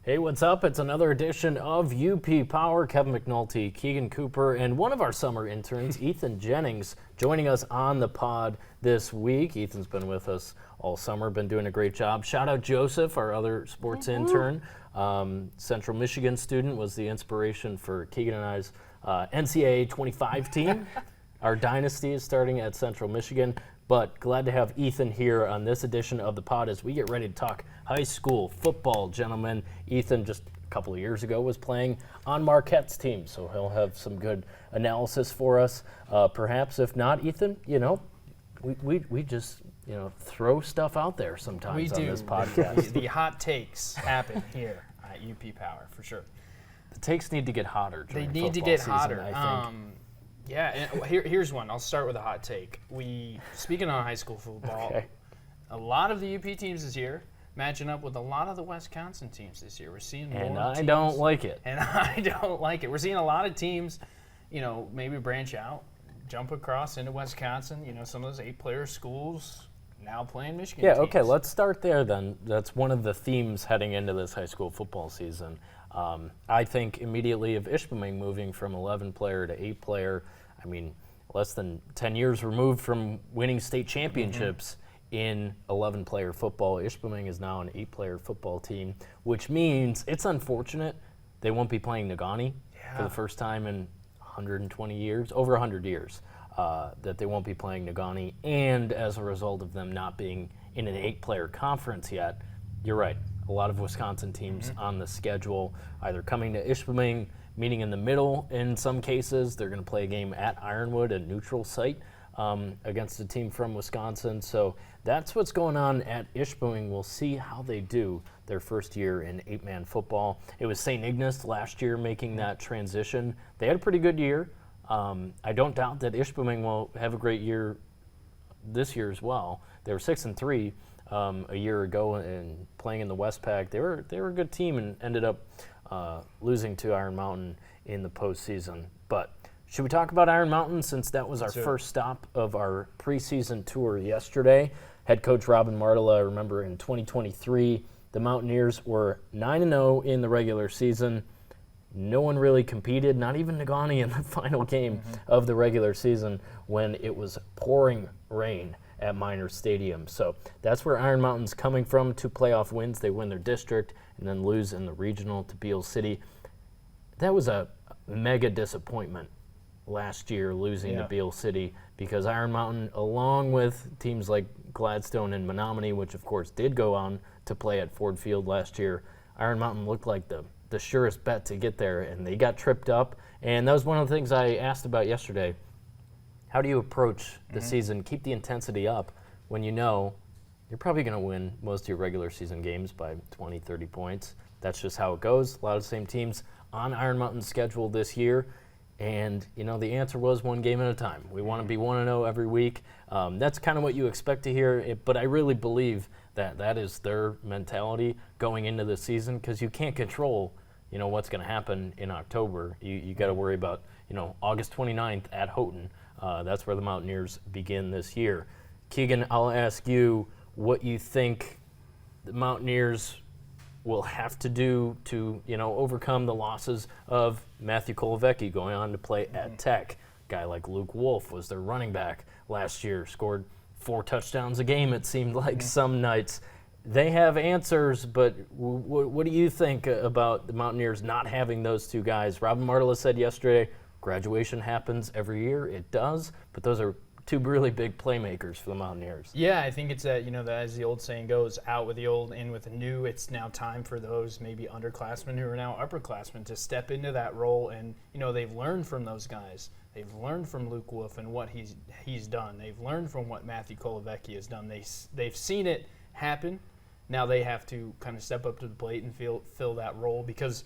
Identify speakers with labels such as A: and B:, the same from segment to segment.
A: Hey, what's up? It's another edition of UP Power. Kevin McNulty, Keegan Cooper, and one of our summer interns, Ethan Jennings, joining us on the pod this week. Ethan's been with us all summer, been doing a great job. Shout out Joseph, our other sports intern. Central Michigan student, was the inspiration for Keegan and I's NCAA 25 team. Our dynasty is starting at Central Michigan. But glad to have Ethan here on this edition of the pod as we get ready to talk high school football, gentlemen. Ethan, just a couple of years ago, was playing on Marquette's team, so he'll have some good analysis for us. Perhaps, if not, Ethan, we just throw stuff out there sometimes on this podcast.
B: The hot takes happen here at UP Power, for sure.
A: The takes need to get hotter during football season,
B: They need to get hotter.
A: I think.
B: Yeah, and here's one. I'll start with a hot take. Speaking on high school football,
A: Okay.
B: A lot of the UP teams this year matching up with a lot of the Wisconsin teams this year. We're seeing more
A: And
B: teams,
A: I don't like it.
B: And I don't like it. We're seeing a lot of teams, maybe branch out, jump across into Wisconsin. Some of those 8-player schools now playing Michigan teams.
A: Okay, let's start there then. That's one of the themes heading into this high school football season. I think immediately of Ishpeming moving from 11-player to 8-player, less than 10 years removed from winning state championships in 11-player football. Ishpeming is now an 8-player football team, which means it's unfortunate they won't be playing Negaunee for the first time in 120 years, over 100 years, that they won't be playing Negaunee. And as a result of them not being in an 8-player conference yet, you're right. A lot of Wisconsin teams on the schedule, either coming to Ishpeming, meeting in the middle in some cases. They're going to play a game at Ironwood, a neutral site, against a team from Wisconsin. So that's what's going on at Ishpeming. We'll see how they do their first year in 8-man football. It was St. Ignace last year making that transition. They had a pretty good year. I don't doubt that Ishpeming will have a great year this year as well. They were 6-3. A year ago and playing in the Westpac. They were a good team and ended up losing to Iron Mountain in the postseason. But should we talk about Iron Mountain since that was our first stop of our preseason tour yesterday? Head coach Robin Martela, remember in 2023, the Mountaineers were 9-0 in the regular season. No one really competed, not even Negaunee in the final game of the regular season when it was pouring rain at Miners Stadium. So that's where Iron Mountain's coming from. 2 playoff wins. They win their district and then lose in the regional to Beale City. That was a mega disappointment last year, losing to Beale City, because Iron Mountain, along with teams like Gladstone and Menominee, which of course did go on to play at Ford Field last year, Iron Mountain looked like the surest bet to get there, and they got tripped up. And that was one of the things I asked about yesterday. How do you approach the season, keep the intensity up when you know you're probably going to win most of your regular season games by 20, 30 points? That's just how it goes. A lot of the same teams on Iron Mountain's schedule this year. And, the answer was one game at a time. We want to be 1-0 every week. That's kind of what you expect to hear. But I really believe that is their mentality going into the season, because you can't control, what's going to happen in October. You got to worry about, August 29th at Houghton. That's where the Mountaineers begin this year. Keegan, I'll ask you what you think the Mountaineers will have to do to, overcome the losses of Matthew Kolovecki going on to play at Tech. A guy like Luke Wolf was their running back last year, scored 4 touchdowns a game, it seemed like some nights. They have answers, but what do you think about the Mountaineers not having those 2 guys? Robin Martela said yesterday, graduation happens every year. It does, but those are 2 really big playmakers for the Mountaineers.
B: Yeah, I think it's that, that as the old saying goes, out with the old, in with the new. It's now time for those maybe underclassmen who are now upperclassmen to step into that role. And, they've learned from those guys. They've learned from Luke Wolf and what he's done. They've learned from what Matthew Kolovecki has done. They've seen it happen. Now they have to kind of step up to the plate and fill that role, because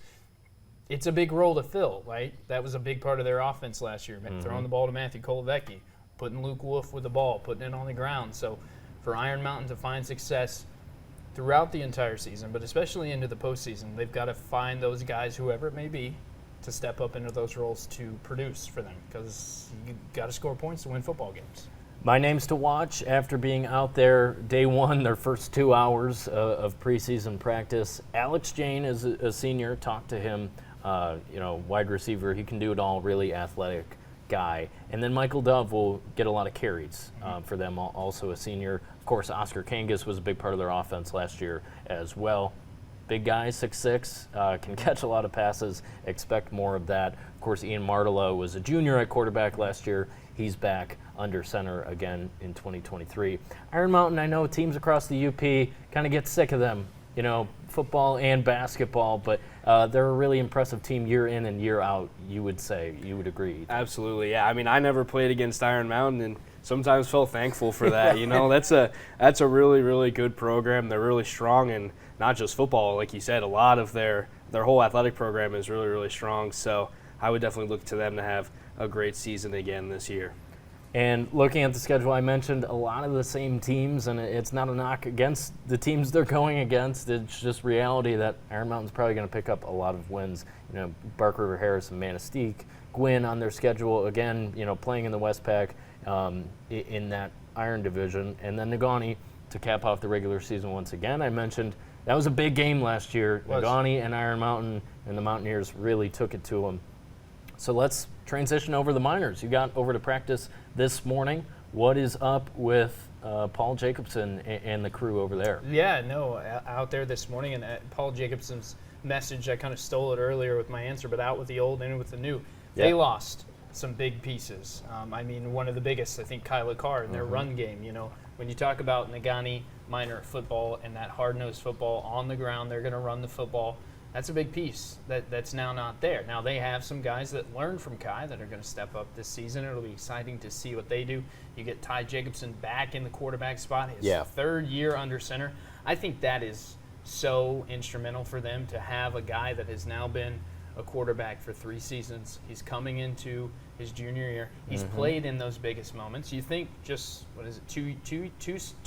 B: it's a big role to fill, right? That was a big part of their offense last year, throwing the ball to Matthew Kolovecki, putting Luke Wolf with the ball, putting it on the ground. So for Iron Mountain to find success throughout the entire season, but especially into the postseason, they've got to find those guys, whoever it may be, to step up into those roles to produce for them, because you got to score points to win football games.
A: My names to watch after being out there day one, their first 2 hours of preseason practice. Alex Jane is a senior. Talked to him, wide receiver. He can do it all, really athletic guy. And then Michael Dove will get a lot of carries for them, also a senior. Of course, Oscar Kangas was a big part of their offense last year as well. Big guy, 6'6", can catch a lot of passes. Expect more of that. Of course, Ian Martelo was a junior at quarterback last year. He's back under center again in 2023. Iron Mountain, I know teams across the UP kind of get sick of them, football and basketball, but they're a really impressive team year in and year out, you would say. You would agree.
C: Absolutely, yeah. I mean, I never played against Iron Mountain and sometimes felt thankful for that. That's a really, really good program. They're really strong, and not just football, like you said, a lot of their whole athletic program is really, really strong. So I would definitely look to them to have a great season again this year.
A: And looking at the schedule, I mentioned a lot of the same teams, and it's not a knock against the teams they're going against. It's just reality that Iron Mountain's probably going to pick up a lot of wins. Bark River Harris and Manistee, Gwynn on their schedule, again, playing in the West Pac in that Iron Division. And then Negaunee to cap off the regular season once again. I mentioned that was a big game last year. Negaunee and Iron Mountain, and the Mountaineers really took it to them. So let's transition over the minors. You got over to practice this morning. What is up with Paul Jacobson and the crew over there?
B: Yeah, no, out there this morning, and Paul Jacobson's message, I kind of stole it earlier with my answer, but out with the old, in with the new. They lost some big pieces. One of the biggest, I think, Kyla Carr in their run game. When you talk about Negaunee minor football and that hard-nosed football on the ground, they're going to run the football. That's a big piece that's now not there. Now they have some guys that learned from Kai that are going to step up this season. It'll be exciting to see what they do. You get Ty Jacobson back in the quarterback spot, his third year under center. I think that is so instrumental for them to have a guy that has now been a quarterback for 3 seasons. He's coming into his junior year. He's played in those biggest moments. You think just, 2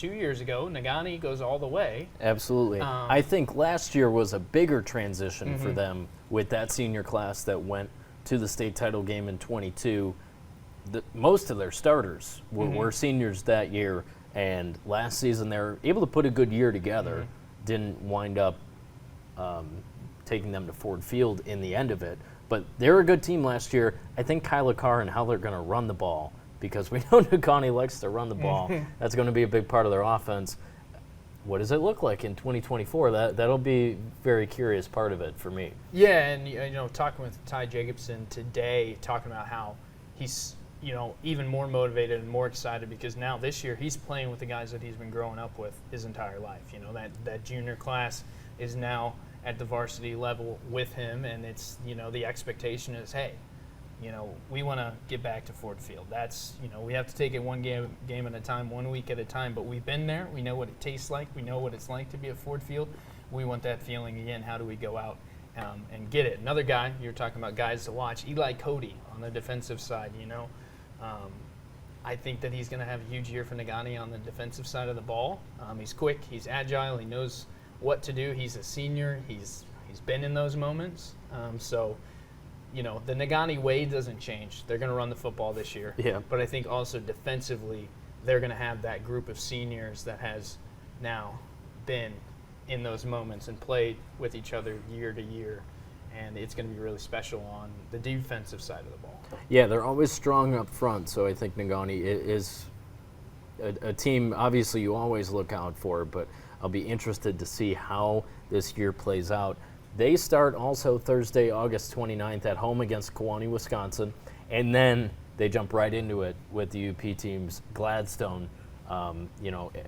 B: years ago, Negaunee goes all the way.
A: Absolutely. I think last year was a bigger transition for them with that senior class that went to the state title game in 22. Most of their starters were seniors that year, and last season they were able to put a good year together. Didn't wind up taking them to Ford Field in the end of it. But they were a good team last year. I think Kyla Carr and how they're going to run the ball, because we know Negaunee likes to run the ball. That's going to be a big part of their offense. What does it look like in 2024? That'll be very curious part of it for me.
B: Yeah, and talking with Ty Jacobson today, talking about how he's even more motivated and more excited because now this year he's playing with the guys that he's been growing up with his entire life. That junior class is now at the varsity level with him, and it's the expectation is, hey, we want to get back to Ford Field. That's we have to take it one game at a time, 1 week at a time, but we've been there. We know what it tastes like. We know what it's like to be at Ford Field. We want that feeling again. How do we go out and get it? Another guy, you're talking about guys to watch, Eli Cody on the defensive side. I think that he's going to have a huge year for Negaunee on the defensive side of the ball. He's quick, he's agile, he knows what to do. He's a senior. He's been in those moments. The Negaunee way doesn't change. They're going to run the football this year.
A: Yeah.
B: But I think also defensively, they're going to have that group of seniors that has now been in those moments and played with each other year to year. And it's going to be really special on the defensive side of the ball.
A: Yeah, they're always strong up front, so I think Negaunee is a team obviously you always look out for, but I'll be interested to see how this year plays out. They start also Thursday, August 29th at home against Kewanee, Wisconsin, and then they jump right into it with the UP teams. Gladstone, I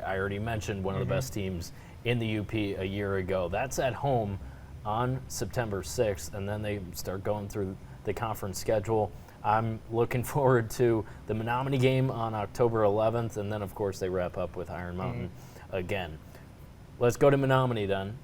A: already mentioned one of the best teams in the UP a year ago. That's at home on September 6th, and then they start going through the conference schedule. I'm looking forward to the Menominee game on October 11th, and then, of course, they wrap up with Iron Mountain again. Let's go to Menominee then.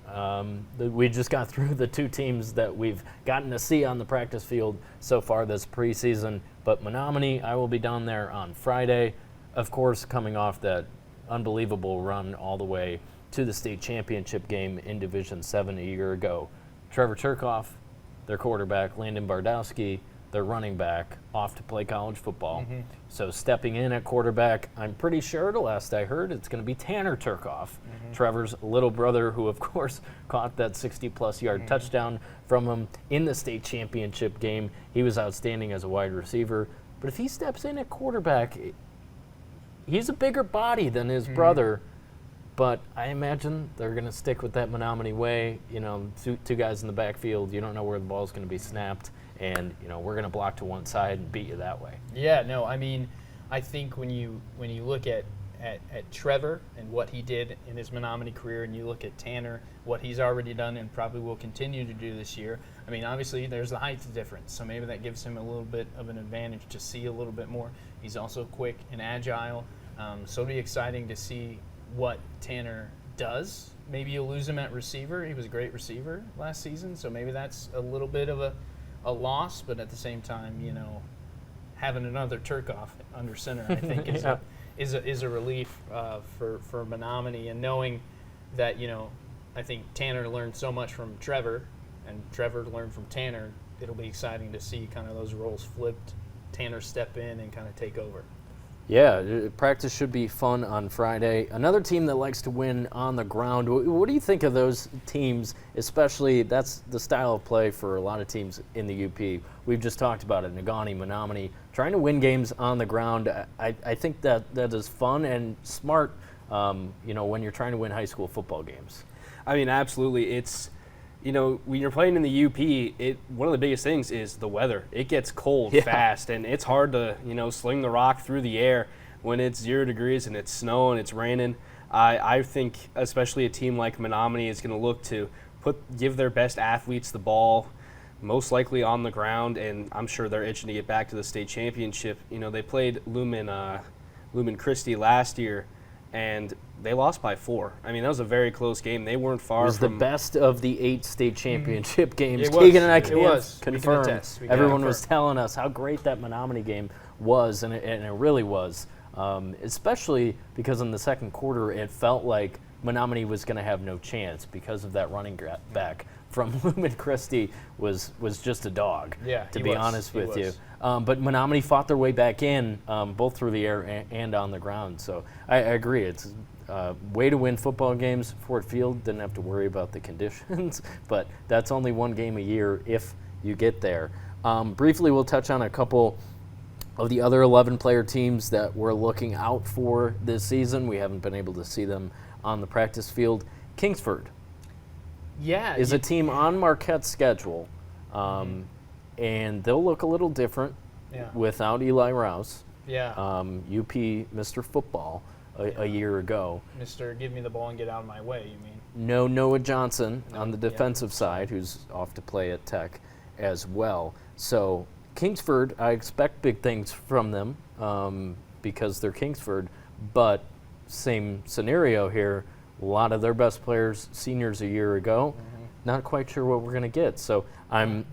A: We just got through the 2 teams that we've gotten to see on the practice field so far this preseason, but Menominee, I will be down there on Friday, of course, coming off that unbelievable run all the way to the state championship game in Division 7 a year ago. Trevor Turkoff, their quarterback, Landon Bardowski, their running back off to play college football. So stepping in at quarterback, I'm pretty sure, the last I heard, it's going to be Tanner Turcoff, Trevor's little brother, who, of course, caught that 60-plus yard touchdown from him in the state championship game. He was outstanding as a wide receiver. But if he steps in at quarterback, he's a bigger body than his brother. But I imagine they're going to stick with that Menominee way. You know, two guys in the backfield. You don't know where the ball's going to be snapped. And, you know, we're going to block to one side and beat you that way.
B: Yeah, no, I mean, I think when you look at Trevor and what he did in his Menominee career, and you look at Tanner, what he's already done and probably will continue to do this year, I mean, obviously there's the height difference, so maybe that gives him a little bit of an advantage to see a little bit more. He's also quick and agile, so it'll be exciting to see what Tanner does. Maybe you'll lose him at receiver. He was a great receiver last season, so maybe that's a little bit of a loss, but at the same time, you know, having another Turcoff under center, I think, is a relief for Menominee, and knowing that, you know, I think Tanner learned so much from Trevor, and Trevor learned from Tanner. It'll be exciting to see kind of those roles flipped, Tanner step in and kind of take over.
A: Yeah, practice should be fun on Friday. Another team that likes to win on the ground. What do you think of those teams, especially that's the style of play for a lot of teams in the UP? We've just talked about it, Negaunee, Menominee, trying to win games on the ground. I think that is fun and smart, you know, when you're trying to win high school football games.
C: I mean, absolutely. It's, you know, when you're playing in the UP, one of the biggest things is the weather. It gets cold fast, and it's hard to, you know, sling the rock through the air when it's 0 degrees and it's snow and it's raining. I think especially a team like Menominee is going to look to give their best athletes the ball, most likely on the ground, and I'm sure they're itching to get back to the state championship. You know, they played Lumen Christie last year, and they lost by 4. I mean, that was a very close game. They weren't far from...
A: It was the best of the 8 state championship games.
B: It was.
A: Keegan and I
B: It
A: can
B: was.
A: confirm.
B: We can attest. We can
A: Everyone
B: confirm.
A: was telling us how great that Menominee game was, and it really was. Especially because in the second quarter, it felt like Menominee was going to have no chance because of that running back from Lumen Christie was just a dog, to be honest with you. But Menominee fought their way back in, both through the air and on the ground. So I agree. It's a way to win football games. Fort Field didn't have to worry about the conditions, but that's only one game a year if you get there. Briefly, we'll touch on a couple of the other 11-player teams that we're looking out for this season. We haven't been able to see them on the practice field. Kingsford is a team on Marquette's schedule, and they'll look a little different without Eli Rouse. UP Mr. Football a year ago.
B: Mr. Give me the ball and get out of my way, you mean?
A: No Noah Johnson on the defensive side, who's off to play at Tech as well. So Kingsford, I expect big things from them because they're Kingsford, but same scenario here. A lot of their best players, seniors a year ago. Not quite sure what we're going to get. So I'm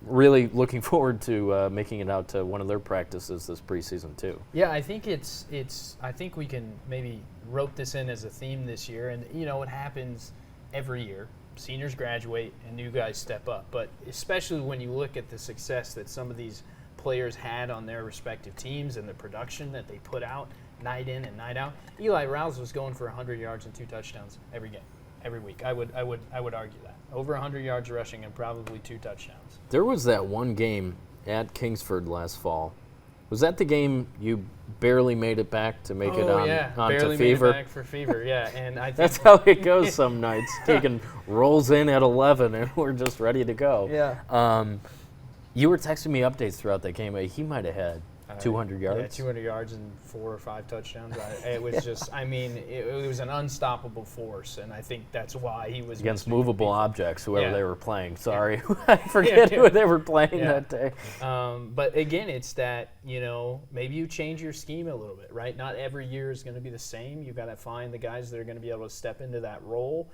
A: really looking forward to making it out to one of their practices this preseason too.
B: Yeah, I think I think we can maybe rope this in as a theme this year, and you know, it happens every year. Seniors graduate and new guys step up, but especially when you look at the success that some of these players had on their respective teams and the production that they put out night in and night out. Eli Rouse was going for 100 yards and 2 touchdowns every game, every week. I would argue that. Over 100 yards rushing and probably 2 touchdowns.
A: There was that one game at Kingsford last fall. Was that the game you barely made it back to make it on
B: barely
A: to Fever?
B: Made it back for Fever, yeah. And I think
A: that's how it goes some nights. Keegan rolls in at 11 and we're just ready to go.
B: Yeah.
A: You were texting me updates throughout that game. He might have had 200 yards.
B: Yeah, 200 yards and 4 or 5 touchdowns. It was just, I mean, it was an unstoppable force, and I think that's why he was
A: against movable objects, whoever they were playing. Sorry,
B: Yeah.
A: I forget who they were playing that day.
B: But again, it's that, you know, maybe you change your scheme a little bit, right? Not every year is going to be the same. You've got to find the guys that are going to be able to step into that role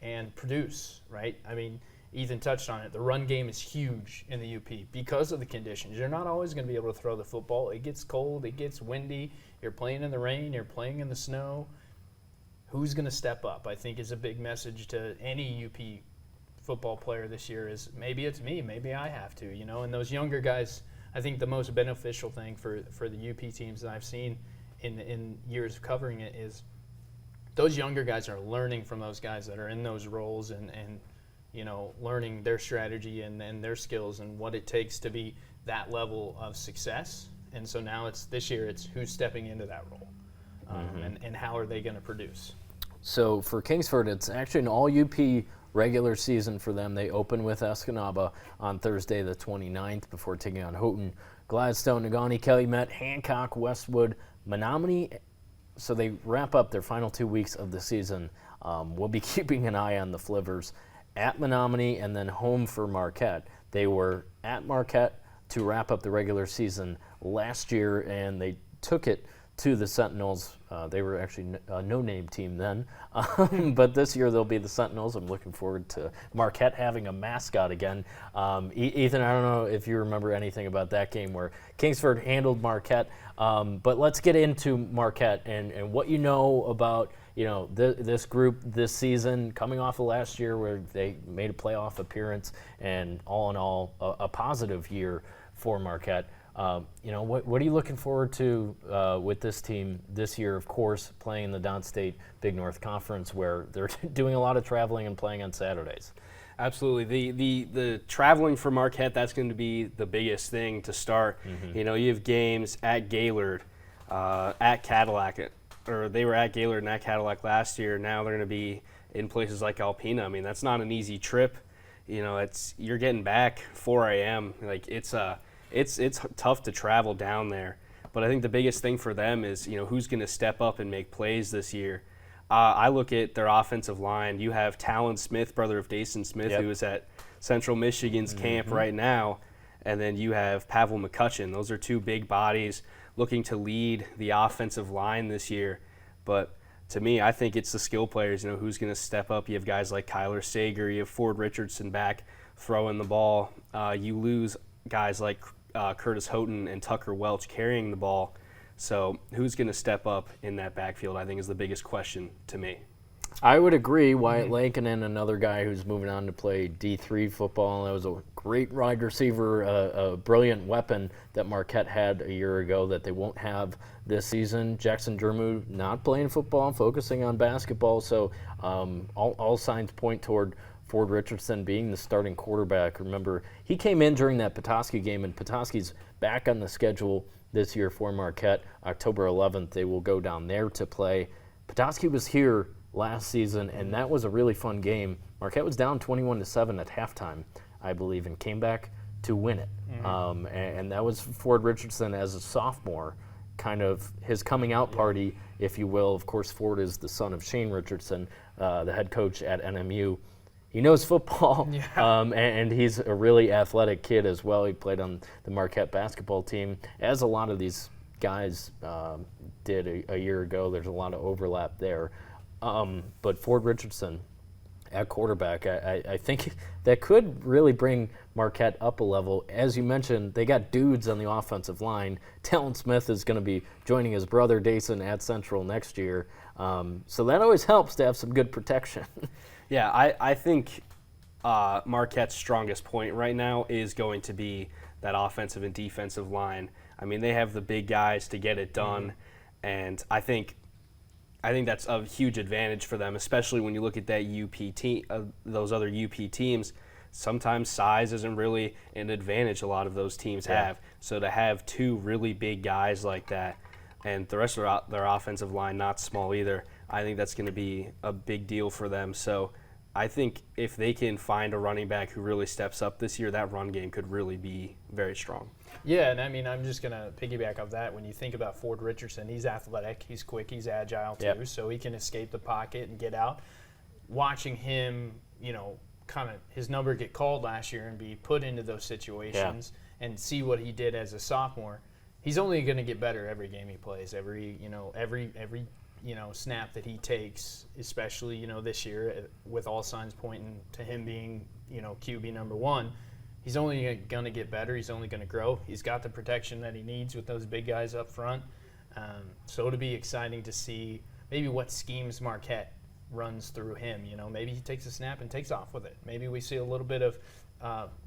B: and produce, right? I mean, Ethan touched on it. The run game is huge in the UP because of the conditions. You're not always going to be able to throw the football. It gets cold. It gets windy. You're playing in the rain. You're playing in the snow. Who's going to step up, I think, is a big message to any UP football player this year is maybe it's me. Maybe I have to, you know. And those younger guys, I think the most beneficial thing for the UP teams that I've seen in years of covering it is those younger guys are learning from those guys that are in those roles and learning their strategy and their skills and what it takes to be that level of success. And so now this year it's who's stepping into that role and how are they going to produce.
A: So for Kingsford, it's actually an all-UP regular season for them. They open with Escanaba on Thursday the 29th before taking on Houghton, Gladstone, Negaunee, Calumet, Hancock, Westwood, Menominee. So they wrap up their final 2 weeks of the season. We'll be keeping an eye on the Flivers at Menominee and then home for Marquette. They were at Marquette to wrap up the regular season last year, and they took it to the Sentinels. They were actually a no-name team then, but this year they'll be the Sentinels. I'm looking forward to Marquette having a mascot again. Ethan, I don't know if you remember anything about that game where Kingsford handled Marquette, but let's get into Marquette and what you know about this group this season, coming off of last year where they made a playoff appearance, and all in all, a positive year for Marquette. What are you looking forward to with this team this year? Of course, playing in the Downstate Big North Conference, where they're doing a lot of traveling and playing on Saturdays.
C: Absolutely. The traveling for Marquette, that's going to be the biggest thing to start. You have games at Gaylord, at Cadillac, or they were at Gaylord and at Cadillac last year. Now they're going to be in places like Alpena. I mean, that's not an easy trip. You're getting back 4 a.m. Like it's tough to travel down there. But I think the biggest thing for them is, who's going to step up and make plays this year. I look at their offensive line. You have Talon Smith, brother of Dason Smith, who is at Central Michigan's camp right now. And then you have Pavel McCutcheon. Those are two big bodies looking to lead the offensive line this year. But to me, I think it's the skill players, who's going to step up. You have guys like Kyler Sager. You have Ford Richardson back throwing the ball. You lose guys like Curtis Houghton and Tucker Welch carrying the ball. So who's going to step up in that backfield, I think, is the biggest question to me.
A: I would agree. Wyatt Lankinen, another guy who's moving on to play D3 football. That was a great wide receiver, a brilliant weapon that Marquette had a year ago that they won't have this season. Jackson Dermu not playing football, focusing on basketball. So all signs point toward Ford Richardson being the starting quarterback. Remember, he came in during that Petoskey game, and Petoskey's back on the schedule this year for Marquette. October 11th, they will go down there to play. Petoskey was here last season, and that was a really fun game. Marquette was down 21-7 at halftime, I believe, and came back to win it. And that was Ford Richardson as a sophomore, kind of his coming out party, if you will. Of course, Ford is the son of Shane Richardson, the head coach at NMU. He knows football, and he's a really athletic kid as well. He played on the Marquette basketball team, as a lot of these guys did a year ago. There's a lot of overlap there. But Ford Richardson at quarterback, I think that could really bring Marquette up a level. As you mentioned, they got dudes on the offensive line. Talon Smith is going to be joining his brother Dason at Central next year. So that always helps to have some good protection.
C: Yeah, I think Marquette's strongest point right now is going to be that offensive and defensive line. I mean, they have the big guys to get it done, and I think that's a huge advantage for them, especially when you look at that UP team, those other UP teams. Sometimes size isn't really an advantage a lot of those teams have. So to have two really big guys like that, and the rest of their offensive line not small either, I think that's going to be a big deal for them. So I think if they can find a running back who really steps up this year, that run game could really be very strong.
B: Yeah, and I mean, I'm just going to piggyback off that. When you think about Ford Richardson, he's athletic, he's quick, he's agile too, so he can escape the pocket and get out. Watching him, kind of his number get called last year and be put into those situations and see what he did as a sophomore, he's only going to get better every game he plays, every snap that he takes, especially, this year, with all signs pointing to him being, QB number one. He's only going to get better. He's only going to grow. He's got the protection that he needs with those big guys up front. So it'll be exciting to see maybe what schemes Marquette runs through him. Maybe he takes a snap and takes off with it. Maybe we see a little bit of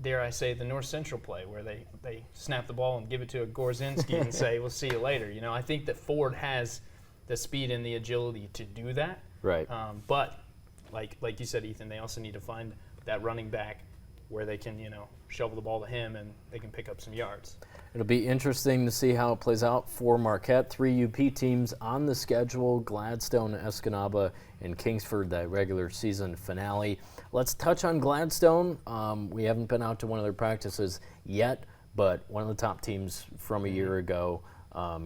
B: dare I say, the North Central play where they snap the ball and give it to a Gorzinski and say, we'll see you later. I think that Ford has the speed and the agility to do that.
A: Right.
B: But like you said, Ethan, they also need to find that running back where they can, shovel the ball to him and they can pick up some yards.
A: It'll be interesting to see how it plays out for Marquette. 3 UP teams on the schedule: Gladstone, Escanaba, and Kingsford, that regular season finale. Let's touch on Gladstone. We haven't been out to one of their practices yet, but one of the top teams from a year ago.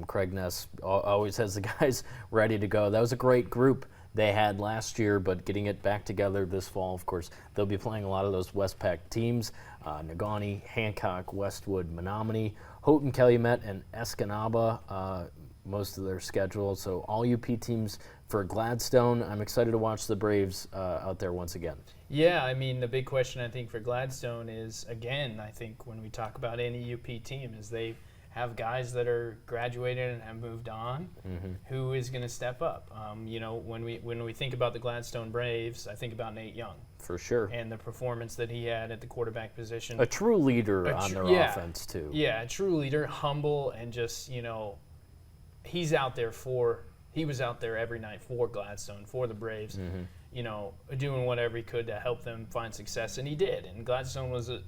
A: Craig Ness always has the guys ready to go. That was a great group they had last year, but getting it back together this fall, of course, they'll be playing a lot of those Westpac teams: Negaunee, Hancock, Westwood, Menominee, Houghton, Calumet, and Escanaba, most of their schedule. So all UP teams for Gladstone. I'm excited to watch the Braves out there once again.
B: Yeah, I mean, the big question I think for Gladstone is, again, I think when we talk about any UP team, is they have guys that are graduated and have moved on. Who is going to step up? When we think about the Gladstone Braves, I think about Nate Young.
A: For sure.
B: And the performance that he had at the quarterback position.
A: A true leader on their offense, too.
B: Yeah, a true leader, humble, and just, he was out there every night for Gladstone, for the Braves, doing whatever he could to help them find success, and he did. And Gladstone was a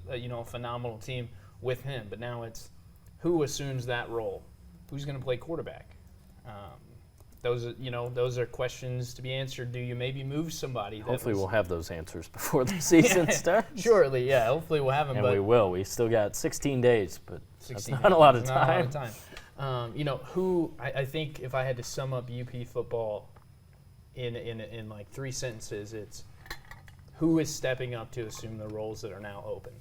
B: phenomenal team with him, but now it's who assumes that role? Who's going to play quarterback? Those are questions to be answered. Do you maybe move somebody?
A: Hopefully we'll have those answers before the season starts.
B: Surely, yeah. Hopefully we'll have them.
A: And we will. We still got 16 days, but
B: 16
A: that's not a lot of time.
B: Not a lot of time. Who I think if I had to sum up UP football in like 3 sentences, it's who is stepping up to assume the roles that are now open.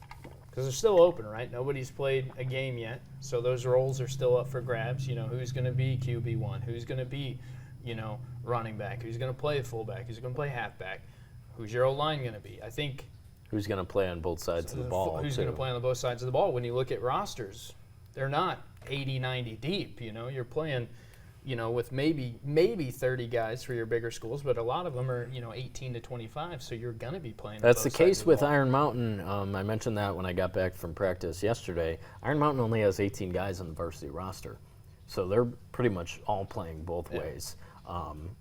B: Because they're still open, right? Nobody's played a game yet, so those roles are still up for grabs. Who's going to be QB1? Who's going to be, running back? Who's going to play fullback? Who's going to play halfback? Who's your O-line going to be? I think.
A: Who's going to play on both sides of the ball?
B: Who's going to play on both sides of the ball? When you look at rosters, they're not 80, 90 deep. You're playing, with maybe 30 guys for your bigger schools, but a lot of them are 18 to 25. So you're going to be playing.
A: That's the case with Iron Mountain. I mentioned that when I got back from practice yesterday. Iron Mountain only has 18 guys on the varsity roster, so they're pretty much all playing both ways.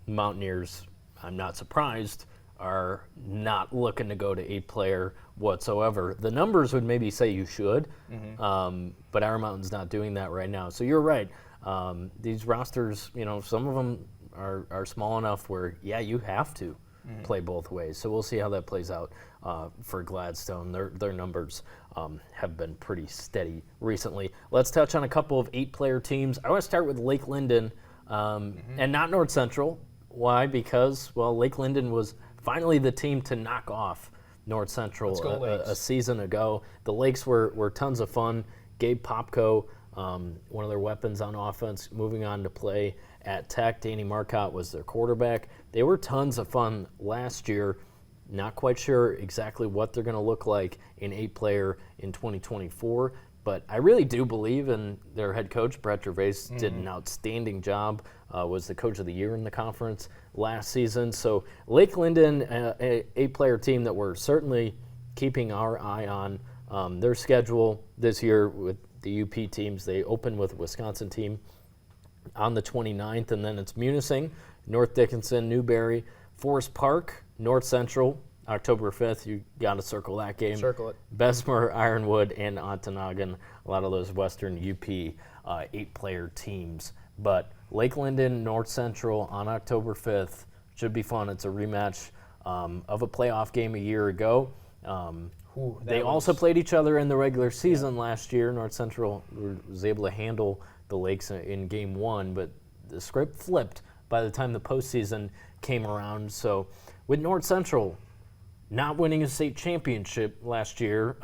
A: Mountaineers, I'm not surprised, are not looking to go to 8-player whatsoever. The numbers would maybe say you should, but Iron Mountain's not doing that right now. So you're right. These rosters, some of them are small enough where, you have to play both ways. So we'll see how that plays out for Gladstone. Their numbers have been pretty steady recently. Let's touch on a couple of 8-player teams. I want to start with Lake Linden and not North Central. Why? Because, Lake Linden was finally the team to knock off North Central a season ago. The Lakes were tons of fun. Gabe Popko, one of their weapons on offense, moving on to play at Tech. Danny Marcotte was their quarterback. They were tons of fun last year. Not quite sure exactly what they're going to look like in 8-player in 2024, but I really do believe in their head coach. Brett Gervais did an outstanding job, was the coach of the year in the conference last season. So Lake Linden, a 8-player team that we're certainly keeping our eye on. Their schedule this year with the UP teams, they open with a Wisconsin team on the 29th, and then it's Munising, North Dickinson, Newberry, Forest Park, North Central, October 5th. You got to circle that game.
B: Circle it.
A: Bessemer, Ironwood, and Ontonagon, a lot of those Western UP 8-player teams. But Lake Linden, North Central on October 5th should be fun. It's a rematch of a playoff game a year ago. They also played each other in the regular season last year. North Central was able to handle the Lakes in game 1, but the script flipped by the time the postseason came around. So with North Central not winning a state championship last year,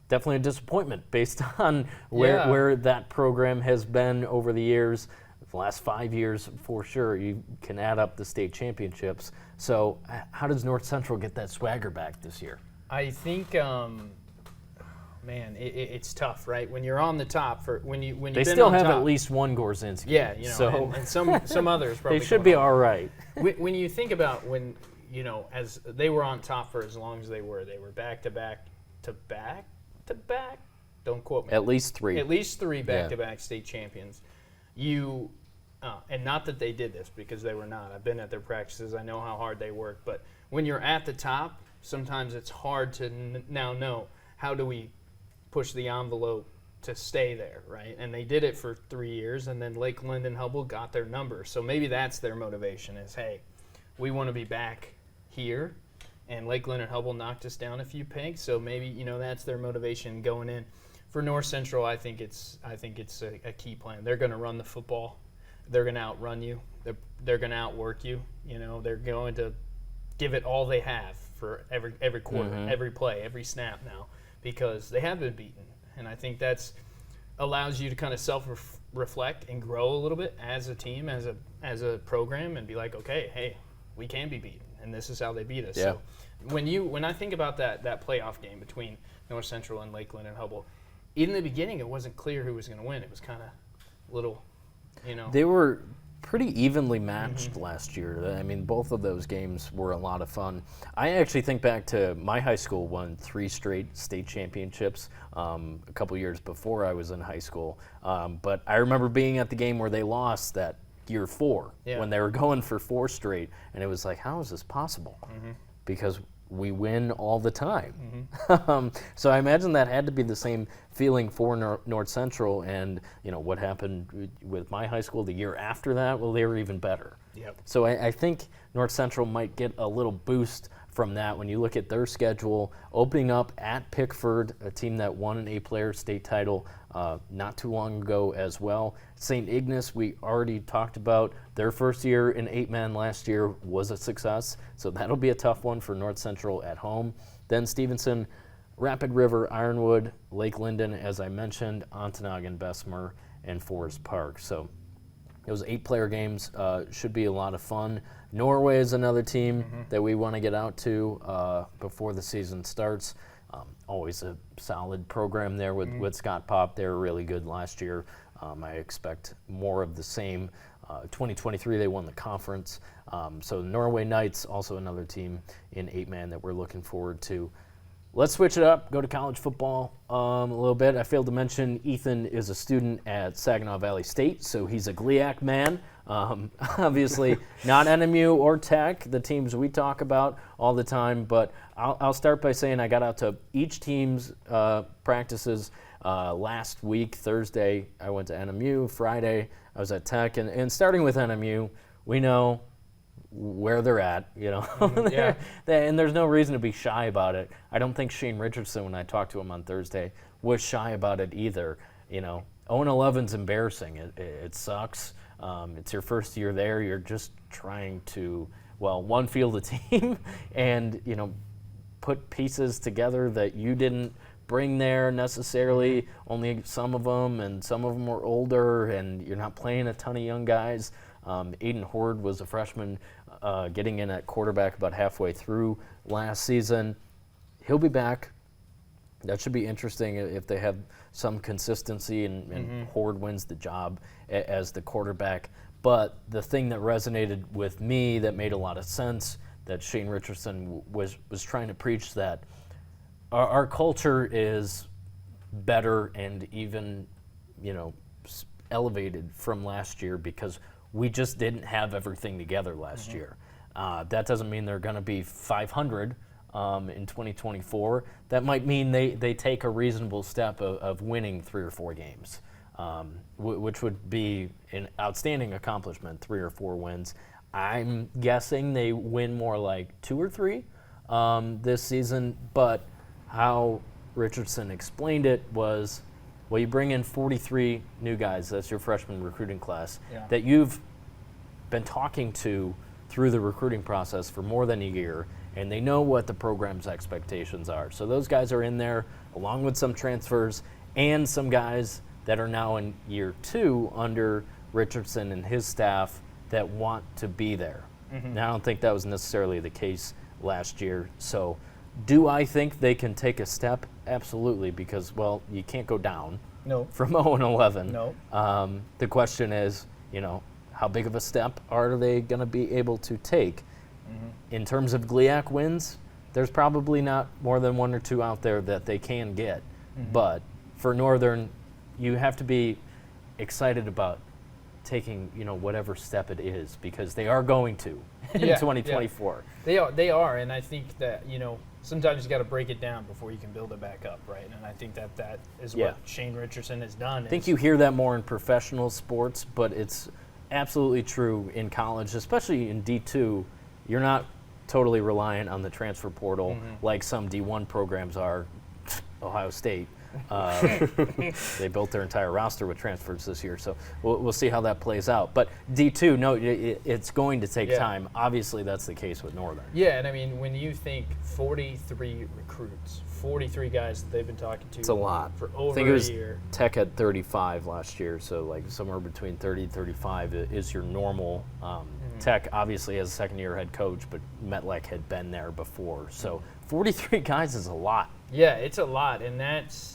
A: definitely a disappointment based on where that program has been over the years. The last 5 years, for sure, you can add up the state championships. So how does North Central get that swagger back this year?
B: I think, it's tough, right? When you're on the top, they
A: still have at least one Gorzinski.
B: Yeah, and some others probably.
A: They should be all right.
B: When you think about as they were on top for as long as they were back-to-back to back-to-back. Don't quote me.
A: At least 3.
B: At least 3 back-to-back state champions. And not that they did this, because they were not. I've been at their practices. I know how hard they work. But when you're at the top, sometimes it's hard to now know, how do we push the envelope to stay there, right? And they did it for 3 years, and then Lakeland and Hubble got their number. So maybe that's their motivation is, hey, we want to be back here, and Lakeland and Hubble knocked us down a few pegs. So maybe, that's their motivation going in. For North Central, I think it's a key plan. They're going to run the football. They're going to outrun you. They're going to outwork you. They're going to give it all they have for every quarter, every play, every snap now, because they have been beaten. And I think that's allows you to kind of self-reflect and grow a little bit as a team, as a program, and be like, okay, hey, we can be beaten, and this is how they beat us.
A: Yeah.
B: So when I think about that playoff game between North Central and Lakeland and Hubble, in the beginning it wasn't clear who was going to win. It was kind of little,
A: They were pretty evenly matched last year. I mean, both of those games were a lot of fun. I actually think back to my high school won 3 straight state championships a couple years before I was in high school. But I remember being at the game where they lost that year 4 when they were going for 4 straight, and it was like, how is this possible? Because we win all the time. So I imagine that had to be the same feeling for North Central, and what happened with my high school the year after that, well, they were even better.
B: Yep.
A: So I think North Central might get a little boost from that when you look at their schedule, opening up at Pickford, a team that won an A-player state title not too long ago as well. St. Ignace, we already talked about. Their first year in 8-man last year was a success, so that'll be a tough one for North Central at home. Then Stevenson, Rapid River, Ironwood, Lake Linden, as I mentioned, Ontonagon, Bessemer, and Forest Park. So those 8-player games should be a lot of fun. Norway is another team that we want to get out to before the season starts. Always a solid program there with Scott Pop. They were really good last year. I expect more of the same. 2023, they won the conference. So Norway Knights, also another team in 8-man that we're looking forward to. Let's switch it up, go to college football a little bit. I failed to mention Ethan is a student at Saginaw Valley State, so he's a GLIAC man. Obviously not NMU or Tech, the teams we talk about all the time, but I'll start by saying I got out to each team's practices last week. Thursday, I went to NMU. Friday, I was at Tech. And starting with NMU, we know where they're at, and there's no reason to be shy about it. I don't think Shane Richardson, when I talked to him on Thursday, was shy about it either. 0-11's embarrassing. It sucks. It's your first year there. You're just trying to, one, field a team and, put pieces together that you didn't bring there necessarily, only some of them, and some of them were older, and you're not playing a ton of young guys. Aiden Horde was a freshman getting in at quarterback about halfway through last season. He'll be back. That should be interesting if they have some consistency and Horde wins the job as the quarterback. But the thing that resonated with me that made a lot of sense that Shane Richardson was trying to preach, that our culture is better and even, elevated from last year because we just didn't have everything together last year. That doesn't mean they're going to be 500 in 2024. That might mean they take a reasonable step of winning 3 or 4 games, which would be an outstanding accomplishment, 3 or 4 wins. I'm guessing they win more like 2 or 3 this season, but how Richardson explained it was, you bring in 43 new guys, that's your freshman recruiting class, that you've been talking to through the recruiting process for more than a year, and they know what the program's expectations are. So those guys are in there, along with some transfers and some guys that are now in year 2 under Richardson and his staff that want to be there. Now, I don't think that was necessarily the case last year. So do I think they can take a step? Absolutely, because, you can't go down from 0-11.
B: No.
A: The question is, how big of a step are they going to be able to take? In terms of GLIAC wins, there's probably not more than one or two out there that they can get. But for Northern, you have to be excited about taking, whatever step it is, because they are going to in 2024.
B: Yeah. They are, and I think that, sometimes you got to break it down before you can build it back up, right? And I think that is what Shane Richardson has done.
A: I think you hear that more in professional sports, but it's absolutely true in college, especially in D2. You're not totally reliant on the transfer portal like some D1 programs are. Ohio State. They built their entire roster with transfers this year, so we'll see how that plays out. But D2, no, it's going to take time. Obviously, that's the case with Northern.
B: Yeah, and I mean, when you think 43 recruits, 43 guys that they've been talking to,
A: it's a lot
B: for over
A: I think it was
B: a year.
A: Tech had 35 last year, so like somewhere between 30 and 35 is your normal. Tech obviously has a second-year head coach, but Metlick had been there before, so 43 guys is a lot.
B: Yeah, it's a lot, and that's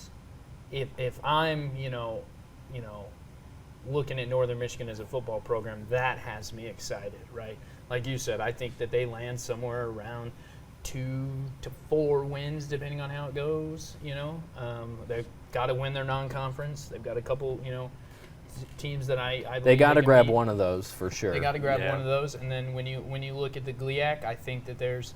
B: if I'm looking at Northern Michigan as a football program, that has me excited, right? Like you said, I think that they land somewhere around 2 to 4 wins, depending on how it goes. They've got to win their non-conference. They've got a couple, teams that I believe
A: they got to grab
B: beat.
A: one of those for sure.
B: They got to grab one of those, and then when you look at the GLIAC, I think that there's,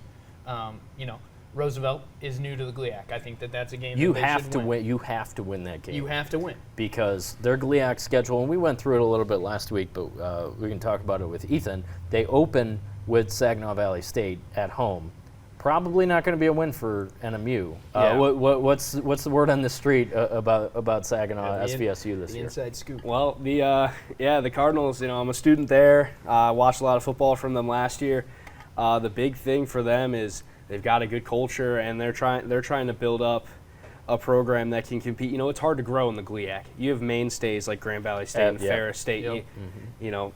B: Roosevelt is new to the GLIAC. I think that's a game
A: you
B: that they
A: have
B: should
A: to
B: win.
A: You have to win that game.
B: You have to win
A: because their GLIAC schedule, and we went through it a little bit last week, but we can talk about it with Ethan. They open with Saginaw Valley State at home. Probably not going to be a win for NMU. What's the word on the street about Saginaw SVSU this
B: the
A: year?
B: Inside scoop.
C: Well, the Cardinals. I'm a student there. Watched a lot of football from them last year. The big thing for them is they've got a good culture, and they're trying to build up a program that can compete. It's hard to grow in the GLIAC. You have mainstays like Grand Valley State and Ferris State.
B: Yep.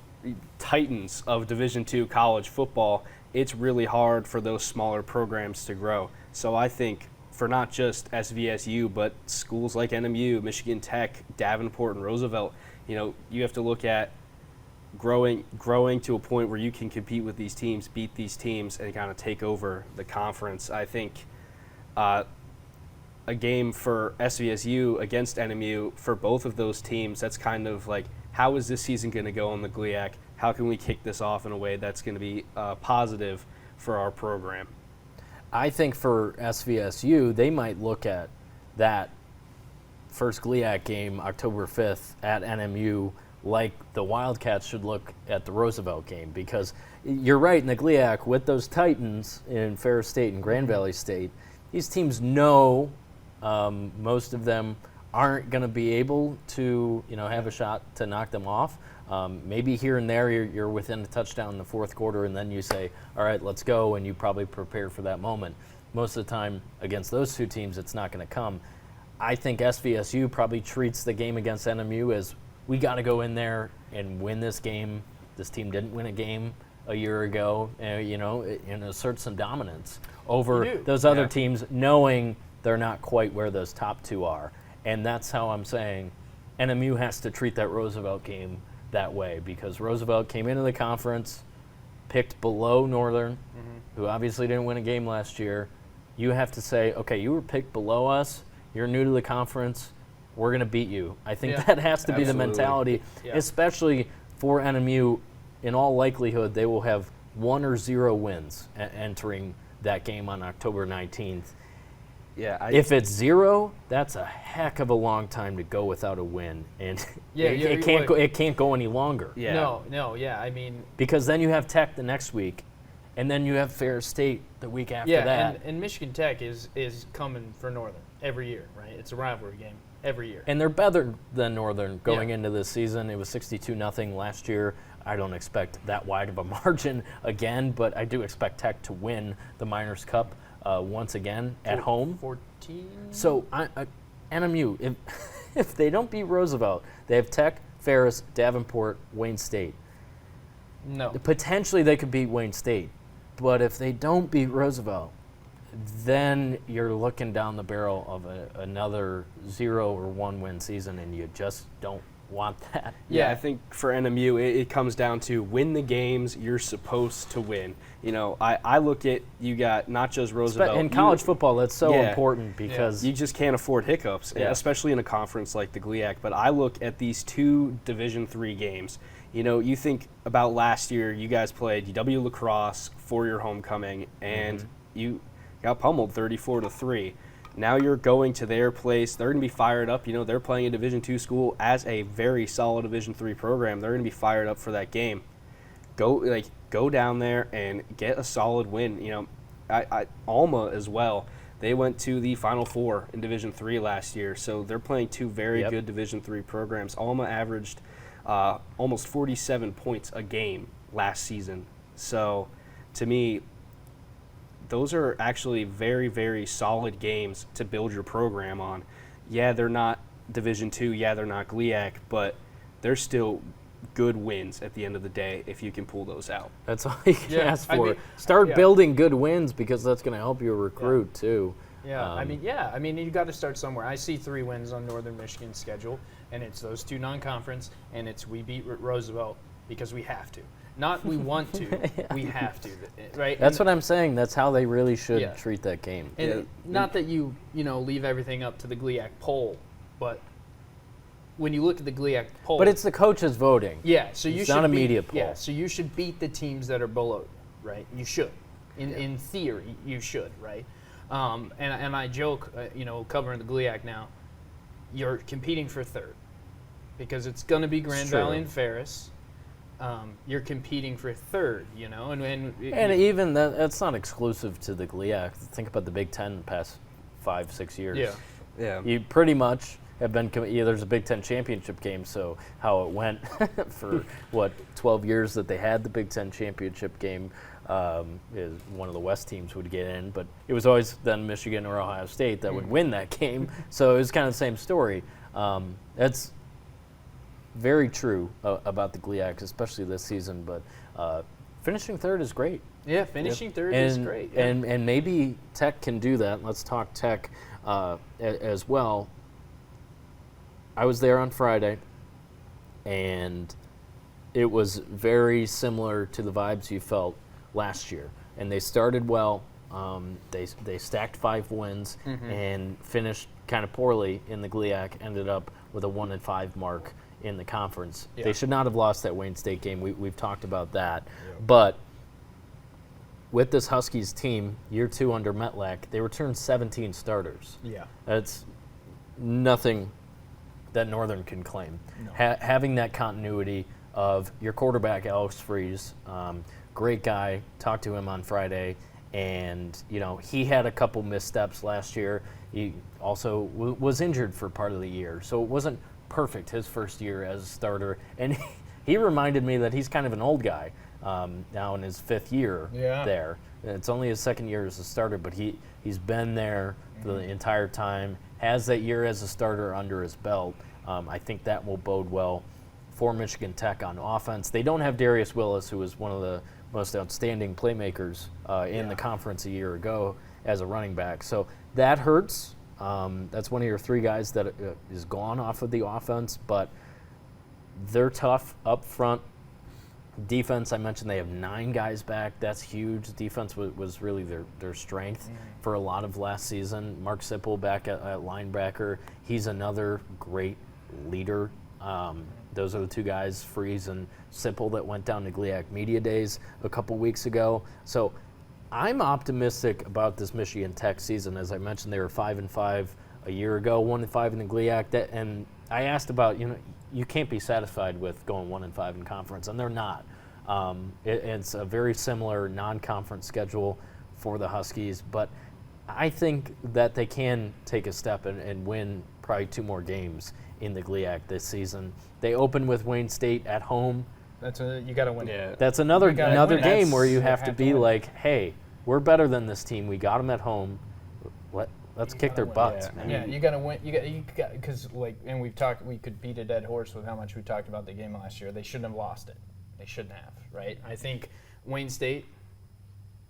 C: Titans of Division II college football. It's really hard for those smaller programs to grow. So I think for not just SVSU, but schools like NMU, Michigan Tech, Davenport, and Roosevelt, you have to look at growing to a point where you can compete with these teams, beat these teams, and kind of take over the conference. I think a game for SVSU against NMU, for both of those teams, that's kind of like, how is this season going to go in the GLIAC? How can we kick this off in a way that's going to be positive for our program?
A: I think for SVSU, they might look at that first GLIAC game, October 5th, at NMU, like the Wildcats should look at the Roosevelt game, because you're right, in the GLIAC, with those Titans in Ferris State and Grand Valley State, these teams know most of them aren't going to be able to have a shot to knock them off. Maybe here and there you're within a touchdown in the fourth quarter, and then you say, all right, let's go, and you probably prepare for that moment. Most of the time against those two teams, it's not going to come. I think SVSU probably treats the game against NMU as, we got to go in there and win this game. This team didn't win a game a year ago, and assert some dominance over those other teams, knowing they're not quite where those top two are. And that's how I'm saying NMU has to treat that Roosevelt game that way, because Roosevelt came into the conference picked below Northern, who obviously didn't win a game last year. You have to say, okay, you were picked below us, you're new to the conference, we're going to beat you. I think that has to be the mentality, especially for NMU. In all likelihood, they will have 1 or 0 wins entering that game on October 19th. If it's 0, that's a heck of a long time to go without a win, and it can't go any longer.
B: I mean,
A: because then you have Tech the next week, and then you have Ferris State the week after that.
B: And Michigan Tech is coming for Northern every year, right? It's a rivalry game every year.
A: And they're better than Northern going into this season. It was 62-0 last year. I don't expect that wide of a margin again, but I do expect Tech to win the Miners' Cup once again at home.
B: 14.
A: So NMU, if they don't beat Roosevelt, they have Tech, Ferris, Davenport, Wayne State.
B: No.
A: Potentially they could beat Wayne State, but if they don't beat Roosevelt, then you're looking down the barrel of another 0 or 1 win season, and you just don't want that.
C: Yeah, I think for NMU, it comes down to win the games you're supposed to win. You know, I look at, you got not just Roosevelt.
A: In college football, that's so
C: Yeah.
A: important because
C: You just can't afford hiccups,
A: Yeah.
C: especially in a conference like the GLIAC. But I look at these 2 Division III games. You know, you think about last year, you guys played UW Lacrosse for your homecoming, and you got pummeled 34-3. Now you're going to their place. They're going to be fired up. You know, they're playing a Division II school as a very solid Division III program. They're going to be fired up for that game. Go down there and get a solid win. You know, Alma as well. They went to the Final Four in Division III last year, so they're playing 2 very good Division III programs. Alma averaged almost 47 points a game last season. So, to me, those are actually very, very solid games to build your program on. Yeah, they're not Division II. Yeah, they're not GLIAC, but they're still good wins at the end of the day if you can pull those out.
A: that's all you can ask for.
B: I mean,
A: Start building good wins because that's going to help you recruit too.
B: Yeah, I mean, you got to start somewhere. I see 3 wins on Northern Michigan's schedule, and it's those 2 non-conference, and it's we beat Roosevelt because we have to. Not we want to, we have to, right?
A: That's what I'm saying. That's how they really should treat that game.
B: And not that you leave everything up to the GLIAC poll, but when you look at the GLIAC poll,
A: But it's the coaches voting.
B: yeah, so you
A: It's
B: should
A: not a
B: beat,
A: media poll.
B: Yeah, so you should beat the teams that are below, right? You should, in theory, you should, right? And I joke, covering the GLIAC now, you're competing for 3rd because it's going to be Grand
A: true.
B: Valley and Ferris. You're competing for 3rd,
A: And even that's not exclusive to the GLIAC. Think about the Big Ten the past 5-6 years.
C: Yeah.
A: You pretty much have been. There's a Big Ten championship game, so how it went for 12 years that they had the Big Ten championship game is one of the West teams would get in, but it was always then Michigan or Ohio State that would win that game. So it was kind of the same story. That's very true about the GLIAC, especially this season. But finishing 3rd is great.
B: Yeah, finishing 3rd is great. Yeah.
A: And maybe Tech can do that. Let's talk Tech as well. I was there on Friday, and it was very similar to the vibes you felt last year. And they started well. They stacked 5 wins and finished kind of poorly in the GLIAC. Ended up with a 1-5 mark in the conference.
B: Yeah.
A: They should not have lost that Wayne State game. We've talked about that. Yeah. But with this Huskies team, year 2 under Metlack, they returned 17 starters.
B: Yeah.
A: That's nothing that Northern can claim.
B: No.
A: Having that continuity of your quarterback, Alex Freeze, great guy, talked to him on Friday, and he had a couple missteps last year. He also was injured for part of the year, so it wasn't perfect his first year as a starter. And he reminded me that he's kind of an old guy now in his 5th year there. It's only his 2nd year as a starter, but he's been there the entire time, has that year as a starter under his belt. I think that will bode well for Michigan Tech on offense. They don't have Darius Willis, who was one of the most outstanding playmakers in the conference a year ago as a running back. So that hurts. That's one of your 3 guys that is gone off of the offense, but they're tough up front. Defense, I mentioned they have 9 guys back. That's huge. Defense was really their strength for a lot of last season. Mark Sipple back at linebacker. He's another great leader. Those are the 2 guys, Freeze and Sipple, that went down to GLIAC Media Days a couple weeks ago. So I'm optimistic about this Michigan Tech season. As I mentioned, they were 5-5 a year ago, 1-5 in the GLIAC. And I asked about, you can't be satisfied with going 1-5 in conference, and they're not. It's a very similar non-conference schedule for the Huskies, but I think that they can take a step and win probably 2 more games in the GLIAC this season. They open with Wayne State at home.
B: You got to win.
C: Yeah.
A: That's another
B: win.
A: game where you have to
B: to
A: be
B: win.
A: like, hey, we're better than this team. We got them at home. Let's kick their butts, man.
B: Yeah, you got to win. You got because and we could beat a dead horse with how much we talked about the game last year. They shouldn't have lost it. They shouldn't have, right? I think Wayne State.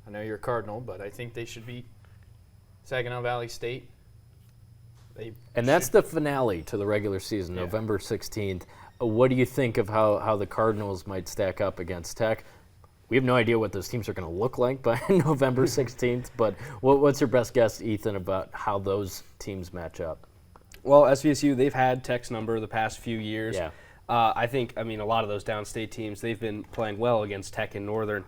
B: I know you're a Cardinal, but I think they should beat Saginaw Valley State.
A: And that's the finale to the regular season,
B: Yeah.
A: November 16th. what do you think of how the Cardinals might stack up against Tech? We have no idea what those teams are going to look like by November 16th, but what's your best guess, Ethan, about how those teams match up?
C: Well, SVSU, they've had Tech's number the past few years.
A: Yeah.
C: I mean, a lot of those downstate teams, they've been playing well against Tech and Northern.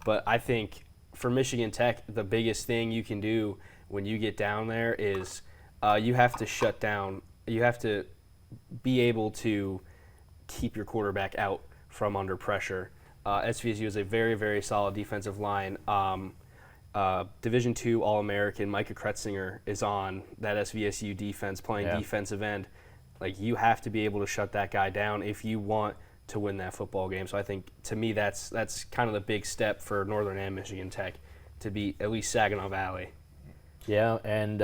C: But I think for Michigan Tech, the biggest thing you can do when you get down there is you have to shut down. You have to be able to keep your quarterback out from under pressure. SVSU is a very, very solid defensive line. Division II All-American Micah Kretzinger is on that SVSU defense playing defensive end. Like, you have to be able to shut that guy down if you want to win that football game. So I think, to me, that's kind of the big step for Northern and Michigan Tech to beat at least Saginaw Valley.
A: Yeah, and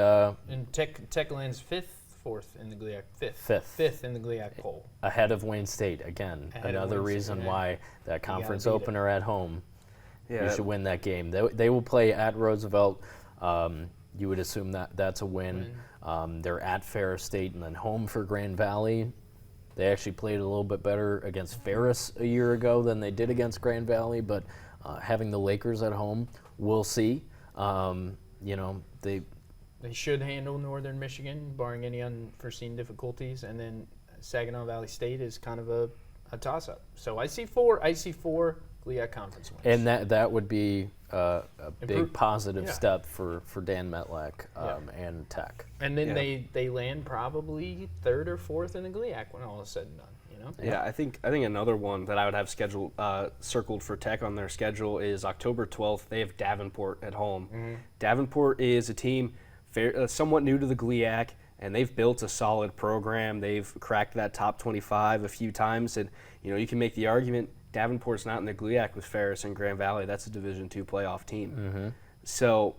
B: Tech lands fourth in the GLIAC, fifth in the GLIAC poll,
A: ahead of Wayne State again. Another reason why that conference opener at home. Yeah. You should win that game. They will play at Roosevelt. You would assume that's a win. They're at Ferris State and then home for Grand Valley. They actually played a little bit better against Ferris a year ago than they did against Grand Valley, but having the Lakers at home, we'll see.
B: They should handle Northern Michigan, barring any unforeseen difficulties, and then Saginaw Valley State is kind of a toss-up. So I see four GLIAC conference wins.
A: And that would be a big positive step for Dan Metlack and Tech.
B: And then they land probably third or fourth in the GLIAC when all is said and done.
C: Yeah, I think another one that I would have circled for Tech on their schedule is October 12th. They have Davenport at home. Mm-hmm. Davenport is a team somewhat new to the GLIAC, and they've built a solid program. They've cracked that top 25 a few times, and you can make the argument Davenport's not in the GLIAC with Ferris and Grand Valley. That's a Division II playoff team. Mm-hmm. So,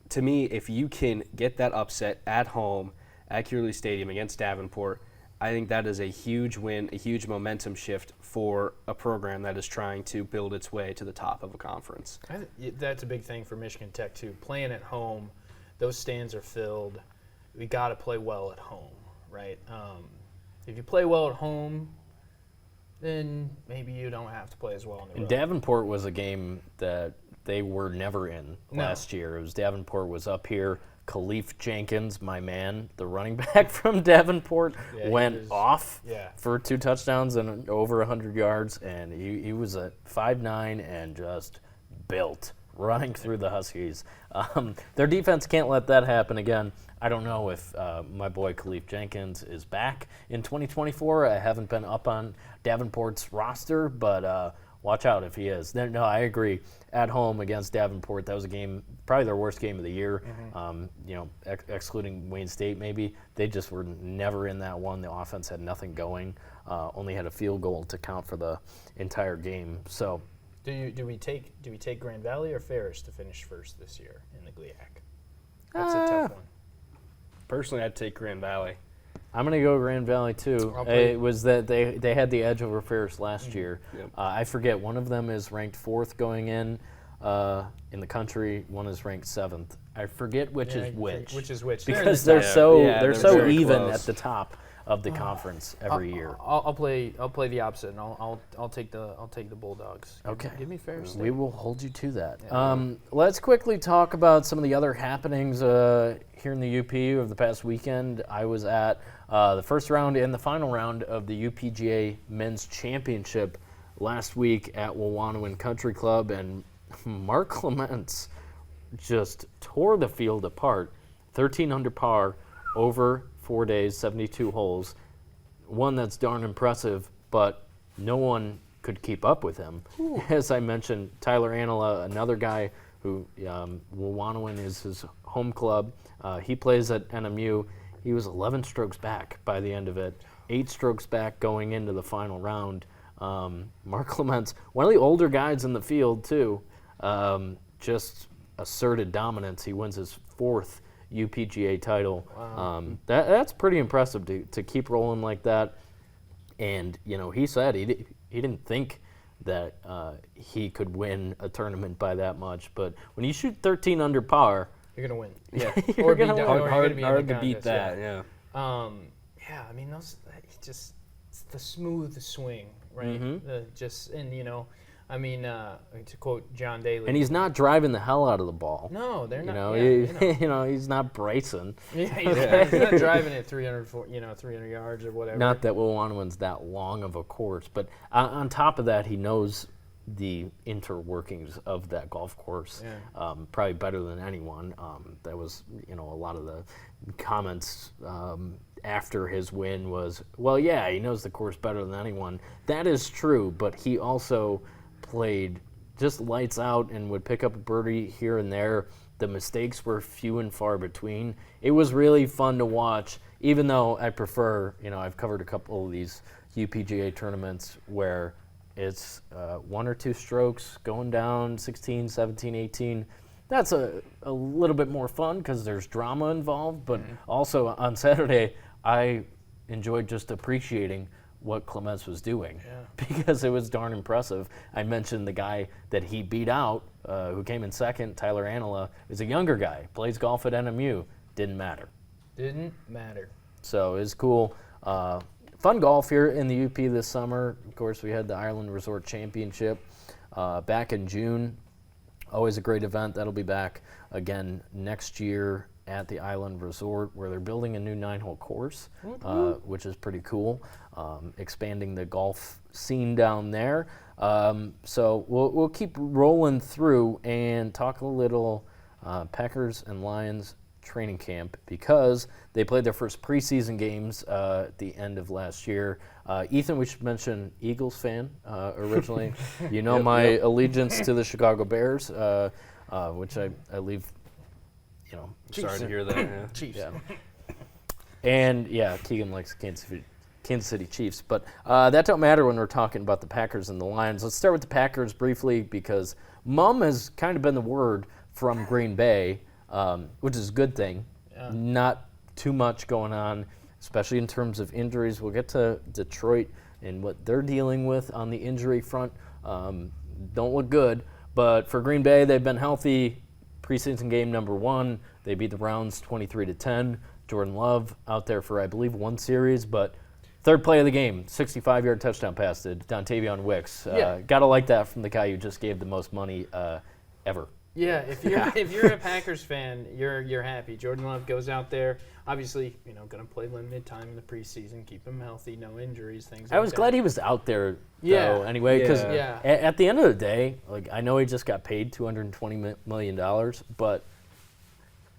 C: to me, if you can get that upset at home at Curley Stadium against Davenport, I think that is a huge win, a huge momentum shift for a program that is trying to build its way to the top of a conference.
B: That's a big thing for Michigan Tech, too. Playing at home, those stands are filled. We got to play well at home, right? If you play well at home, then maybe you don't have to play as well on the road.
A: And Davenport was a game that they were never in last year. It was Davenport was up here. Khalif Jenkins, my man, the running back from Davenport, went off for 2 touchdowns and over 100 yards, and he was at 5'9" and just built, running through the Huskies. Their defense can't let that happen again. I don't know if my boy Khalif Jenkins is back in 2024. I haven't been up on Davenport's roster, but watch out if he is. No, I agree. At home against Davenport, that was a game, probably their worst game of the year. Mm-hmm. Excluding Wayne State, maybe they just were never in that one. The offense had nothing going. Only had a field goal to count for the entire game. So,
B: do we take Grand Valley or Ferris to finish first this year in the GLIAC? That's a tough one.
C: Personally, I'd take Grand Valley.
A: I'm going to go Grand Valley, too. It was that they had the edge over Ferris last year. Yep. I forget, one of them is ranked 4th going in the country. One is ranked 7th. I forget which is which.
B: Which is which.
A: Because they're so even
C: close
A: at the top of the conference every year.
B: I'll play the opposite, and I'll take the Bulldogs.
A: Okay.
B: Give me Ferris State.
A: We will hold you to that. Yeah. Let's quickly talk about some of the other happenings here in the UP over the past weekend. I was at the first round and the final round of the UPGA Men's Championship last week at Wawanoan Country Club, and Mark Clements just tore the field apart. 13 under par over 4 days, 72 holes. One that's darn impressive, but no one could keep up with him. Ooh. As I mentioned, Tyler Anila, another guy who Wawanoan is his home club. He plays at NMU. He was 11 strokes back by the end of it, 8 strokes back going into the final round. Mark Clements, one of the older guys in the field too, just asserted dominance. He wins his 4th UPGA title. Wow. That's pretty impressive to keep rolling like that. And he said he didn't think that he could win a tournament by that much. But when you shoot 13 under par,
B: you're gonna win.
A: Yeah,
B: or be hard
C: to beat that. Yeah.
B: I mean, those just it's the smooth swing, right? To quote John Daly.
A: And he's not driving the hell out of the ball.
B: No, they're not.
A: He's not Bryson.
B: Yeah, he's not driving it 300 yards or whatever.
A: Not that Wilwanawan's that long of a course, but on top of that, he knows the interworkings of that golf course probably better than anyone. That was, a lot of the comments after his win was, well, yeah, he knows the course better than anyone. That is true, but he also played just lights out and would pick up a birdie here and there. The mistakes were few and far between. It was really fun to watch, even though I prefer, I've covered a couple of these UPGA tournaments where it's one or two strokes going down 16, 17, 18. That's a little bit more fun because there's drama involved, but also on Saturday, I enjoyed just appreciating what Clements was doing because it was darn impressive. I mentioned the guy that he beat out, who came in second, Tyler Anila, is a younger guy, plays golf at NMU. Didn't matter. So it was cool. Fun golf here in the UP this summer. Of course, we had the Ireland Resort Championship back in June. Always a great event. That'll be back again next year at the Island Resort, where they're building a new 9-hole course, which is pretty cool, expanding the golf scene down there. So we'll keep rolling through and talk a little Packers and Lions training camp because they played their first preseason games at the end of last year. Ethan, we should mention Eagles fan originally. My allegiance to the Chicago Bears, which I leave.
C: Sorry to hear that. Yeah.
B: Chiefs.
A: Yeah. And Keegan likes Kansas City Chiefs, but that don't matter when we're talking about the Packers and the Lions. Let's start with the Packers briefly because mum has kind of been the word from Green Bay, which is a good thing. Yeah. Not too much going on, especially in terms of injuries. We'll get to Detroit and what they're dealing with on the injury front. Don't look good, but for Green Bay, they've been healthy. Preseason game number 1, they beat the Browns 23-10. Jordan Love out there for, I believe, one series, but third play of the game, 65-yard touchdown pass to Dontavion Wicks. Gotta like that from the guy who just gave the most money ever.
B: Yeah, if you're a Packers fan, you're happy. Jordan Love goes out there, obviously, going to play limited time in the preseason, keep him healthy, no injuries, things like that.
A: I was glad he was out there, though, anyway, because at the end of the day, I know he just got paid $220 million, but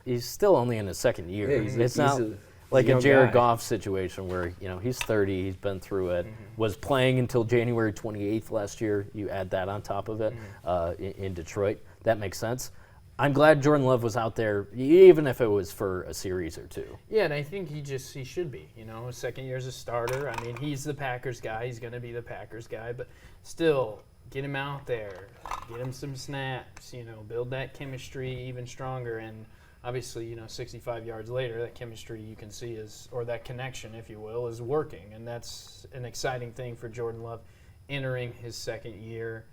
A: he's still only in his second year.
C: Yeah,
A: it's not like a Jared Goff situation where, he's 30, he's been through it, was playing until January 28th last year. You add that on top of it in Detroit. That makes sense. I'm glad Jordan Love was out there, even if it was for a series or two.
B: Yeah, and I think he should be. His second year as a starter. I mean, he's the Packers guy. He's going to be the Packers guy. But still, get him out there. Get him some snaps, build that chemistry even stronger. And obviously, 65 yards later, that chemistry you can see or that connection, if you will, is working. And that's an exciting thing for Jordan Love entering his second year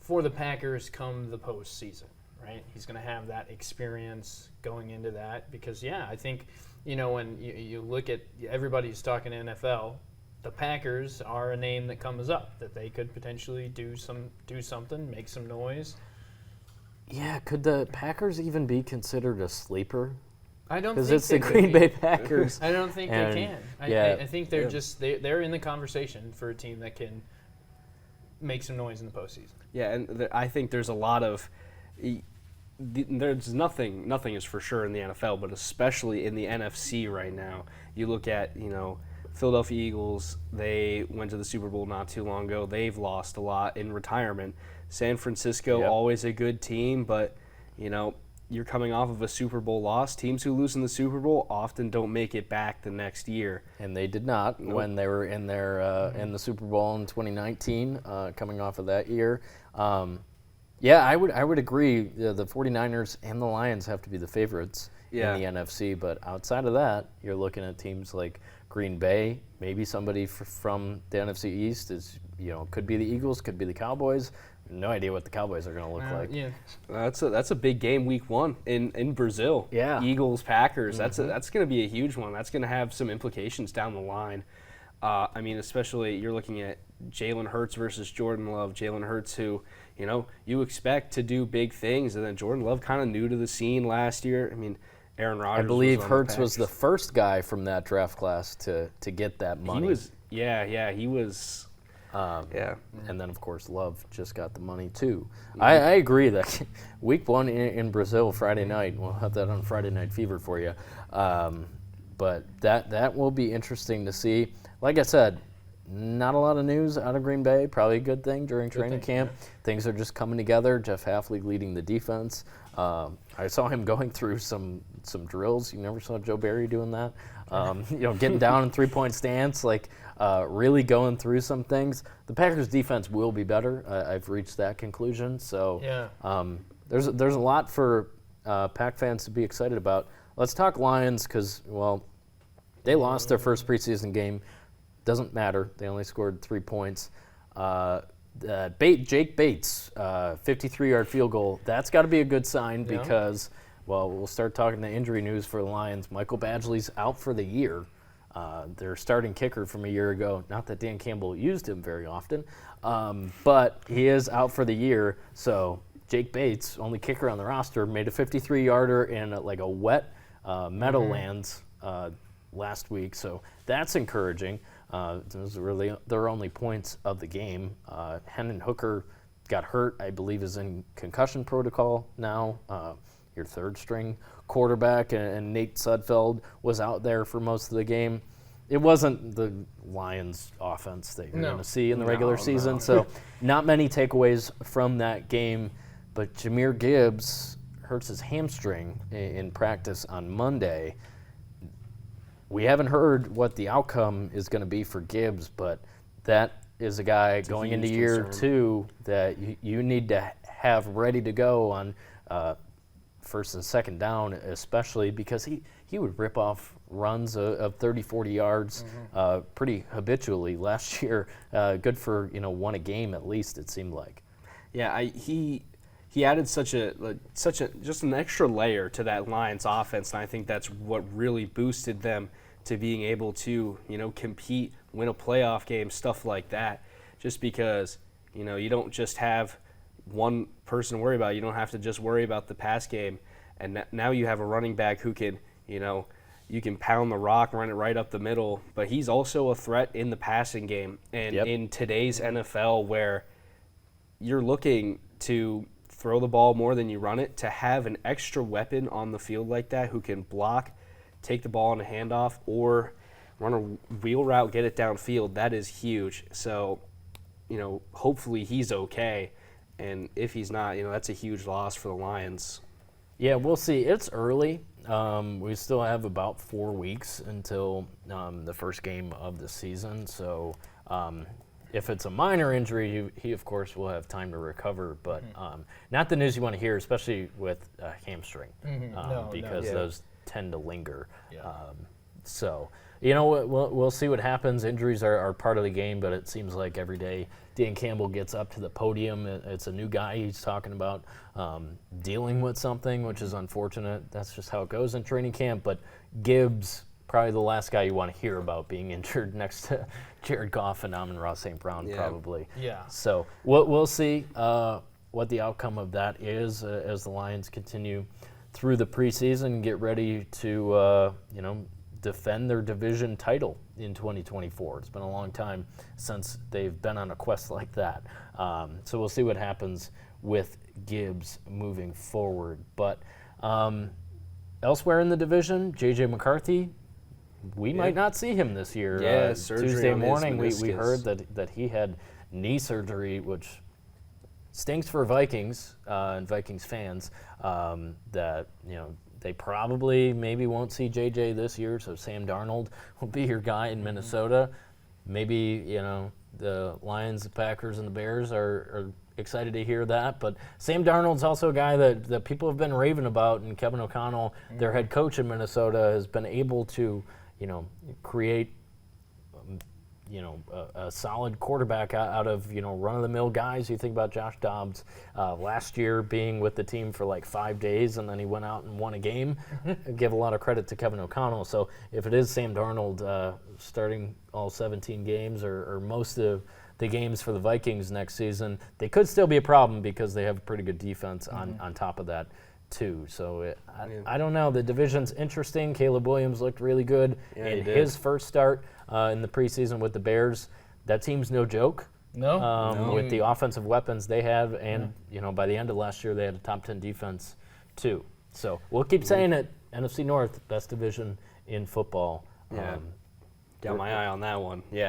B: for the Packers come the postseason, right? He's going to have that experience going into that because, I think, when you look at everybody's talking NFL, the Packers are a name that comes up that they could potentially do something, make some noise.
A: Yeah, could the Packers even be considered a sleeper?
B: I don't think
A: because it's the Green Bay Packers.
B: I don't think they can. I think they're just they're in the conversation for a team that can make some noise in the postseason. Yeah,
C: and I think there's a lot of there's nothing is for sure in the NFL, but especially in the NFC right now. You look at Philadelphia Eagles. They went to the Super Bowl not too long ago. They've lost a lot in retirement. San Francisco, always a good team, but you're coming off of a Super Bowl loss. Teams who lose in the Super Bowl often don't make it back the next year.
A: And they did not when they were in in the Super Bowl in 2019, coming off of that year. I would agree. The 49ers and the Lions have to be the favorites in the NFC, but outside of that, you're looking at teams like Green Bay, maybe somebody from the NFC East could be the Eagles, could be the Cowboys. No idea what the Cowboys are going to look like.
B: Yeah,
C: that's a big game, week 1 in Brazil.
A: Yeah,
C: Eagles Packers. That's going to be a huge one. That's going to have some implications down the line. I mean, especially you're looking at Jalen Hurts versus Jordan Love. Jalen Hurts, who, you expect to do big things, and then Jordan Love kind of new to the scene last year. I mean, Aaron Rodgers.
A: I believe
C: was on
A: Hurts
C: the
A: was the first guy from that draft class to get that money.
C: He was, he was.
A: And then, of course, Love just got the money, too. I agree that week 1 in Brazil, Friday night, we'll have that on Friday Night Fever for you. But that will be interesting to see. Like I said, not a lot of news out of Green Bay. Probably a good thing during training camp. Yeah. Things are just coming together. Jeff Hafley leading the defense. I saw him going through some drills. You never saw Joe Barry doing that. Getting down in three-point stance, really going through some things. The Packers' defense will be better. I've reached that conclusion. So there's a lot for Pack fans to be excited about. Let's talk Lions because, they lost their first preseason game. Doesn't matter. They only scored 3 points. Jake Bates, 53-yard field goal. That's got to be a good sign because, we'll start talking the injury news for the Lions. Michael Badgley's out for the year. Their starting kicker from a year ago. Not that Dan Campbell used him very often, but he is out for the year. So Jake Bates, only kicker on the roster, made a 53-yarder in a wet Meadowlands last week. So that's encouraging. Those are really their only points of the game. Hendon Hooker got hurt, I believe is in concussion protocol now. Your third-string quarterback, and Nate Sudfeld was out there for most of the game. It wasn't the Lions' offense that you're going to see in the regular season, so not many takeaways from that game. But Jahmyr Gibbs hurts his hamstring in practice on Monday. We haven't heard what the outcome is going to be for Gibbs, but that is a guy going into year 2 that you need to have ready to go on first and second down, especially because he would rip off runs of 30, 40 yards pretty habitually last year. Good for, 1 a game at least, it seemed like.
C: Yeah, he added such just an extra layer to that Lions offense, and I think that's what really boosted them to being able to, compete, win a playoff game, stuff like that. Just because, you don't just have one person to worry about. You don't have to just worry about the pass game. And now you have a running back who can, you can pound the rock, run it right up the middle, but he's also a threat in the passing game. And in today's NFL, where you're looking to throw the ball more than you run it, to have an extra weapon on the field like that who can block, take the ball on a handoff, or run a wheel route, get it downfield, that is huge. So, hopefully he's okay. And if he's not, that's a huge loss for the Lions.
A: Yeah, we'll see. It's early. We still have about 4 weeks until the first game of the season. So if it's a minor injury, he of course will have time to recover. But not the news you want to hear, especially with a hamstring, because those tend to linger.
B: Yeah.
A: So, we'll see what happens. Injuries are part of the game, but it seems like every day Dan Campbell gets up to the podium, it's a new guy he's talking about dealing with something, which is unfortunate. That's just how it goes in training camp. But Gibbs, probably the last guy you want to hear about being injured next to Jared Goff and Amon-Ra St. Brown, probably.
B: Yeah.
A: So we'll see what the outcome of that is as the Lions continue through the preseason and get ready to, defend their division title in 2024. It's been a long time since they've been on a quest like that. So we'll see what happens with Gibbs moving forward. But elsewhere in the division, J.J. McCarthy, we might not see him this year.
C: Yeah,
A: Tuesday morning, we heard that he had knee surgery, which stinks for Vikings and Vikings fans. That they probably maybe won't see JJ this year, so Sam Darnold will be your guy in Minnesota. Maybe the Lions, the Packers, and the Bears are excited to hear that. But Sam Darnold's also a guy that people have been raving about, and Kevin O'Connell, their head coach in Minnesota, has been able to create a solid quarterback out of run-of-the-mill guys. You think about Josh Dobbs last year being with the team for like 5 days, and then he went out and won a game. Give a lot of credit to Kevin O'Connell. So if it is Sam Darnold starting all 17 games or most of the games for the Vikings next season, they could still be a problem because they have a pretty good defense on top of that too. So I don't know. The division's interesting. Caleb Williams looked really good in his first start in the preseason with the Bears. That team's no joke.
B: No.
A: With the offensive weapons they have, and by the end of last year they had a top 10 defense too. So we'll keep saying it. NFC North, best division in football.
C: Got my eye on that one. The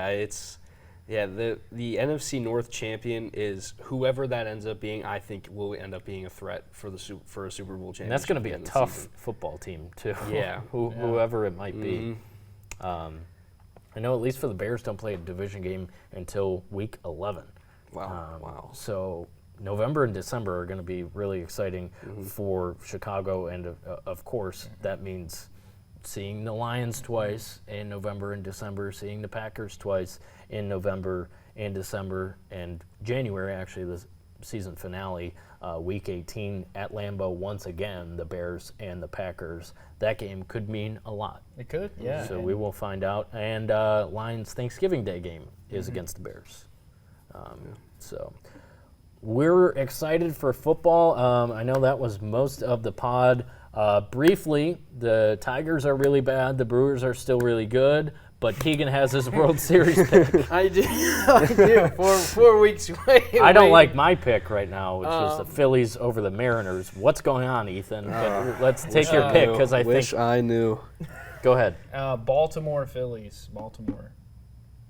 C: NFC North champion is whoever that ends up being. I think will end up being a threat for a Super Bowl championship.
A: And that's going to be a tough football team too.
C: Yeah,
A: whoever it might be. I know at least for the Bears, don't play a division game until week 11.
C: Wow.
A: So November and December are going to be really exciting for Chicago, and of course that means seeing the Lions twice in November and December, seeing the Packers twice in November and December, and January, actually, the season finale, Week 18 at Lambeau once again, the Bears and the Packers. That game could mean a lot.
B: It could, yeah.
A: So we will find out. And Lions' Thanksgiving Day game is against the Bears. So we're excited for football. I know that was most of the pod. Briefly, the Tigers are really bad. The Brewers are still really good. But Keegan has his World Series pick.
B: I do. 4 weeks away.
A: I don't like my pick right now, which is the Phillies over the Mariners. What's going on, Ethan? Let's take your pick, because I
C: wish I knew.
A: Go ahead.
B: Baltimore Phillies. Baltimore.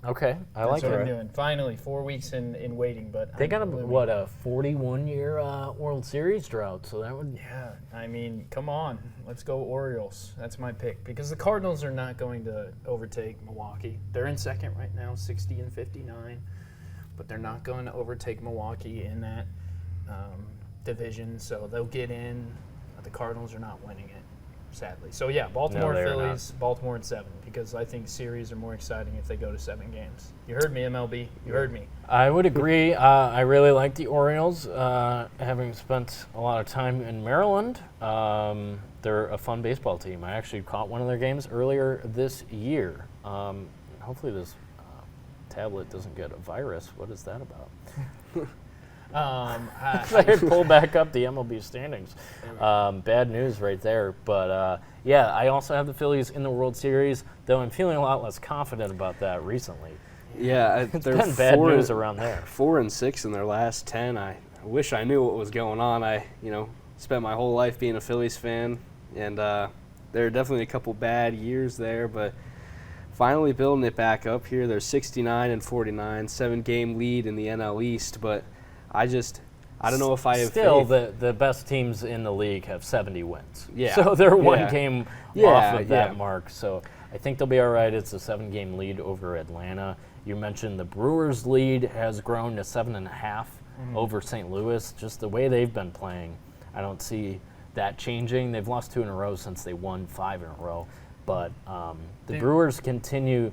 A: Okay, I like
B: That's what
A: it.
B: I'm doing. Finally, 4 weeks in waiting, but
A: They got a 41-year World Series drought, so that would.
B: Yeah, I mean, come on, let's go Orioles. That's my pick, because the Cardinals are not going to overtake Milwaukee. They're in second right now, 60-59, but they're not going to overtake Milwaukee in that division. So they'll get in. But the Cardinals are not winning it, sadly. So yeah, Baltimore Phillies, Baltimore in 7, because I think series are more exciting if they go to 7 games. You heard me, MLB. You heard me.
A: I would agree. I really like the Orioles, having spent a lot of time in Maryland. They're a fun baseball team. I actually caught one of their games earlier this year. Hopefully this tablet doesn't get a virus. What is that about? I had pulled back up the MLB standings. Bad news right there. But, yeah, I also have the Phillies in the World Series, though I'm feeling a lot less confident about that recently.
C: Yeah,
A: It's been bad news around there.
C: 4-6 in their last 10. I wish I knew what was going on. I spent my whole life being a Phillies fan, and there are definitely a couple bad years there, but finally building it back up here. They're 69-49, 7-game lead in the NL East, but I don't know if I have
A: Still,
C: faith.
A: the best teams in the league have 70 wins.
C: Yeah.
A: So they're one
C: Yeah.
A: game
C: Yeah,
A: off of that
C: yeah.
A: mark. So I think they'll be all right. It's a 7-game lead over Atlanta. You mentioned the Brewers' lead has grown to 7.5 over St. Louis. Just the way they've been playing, I don't see that changing. They've lost 2 in a row since they won 5 in a row. But the Brewers continue,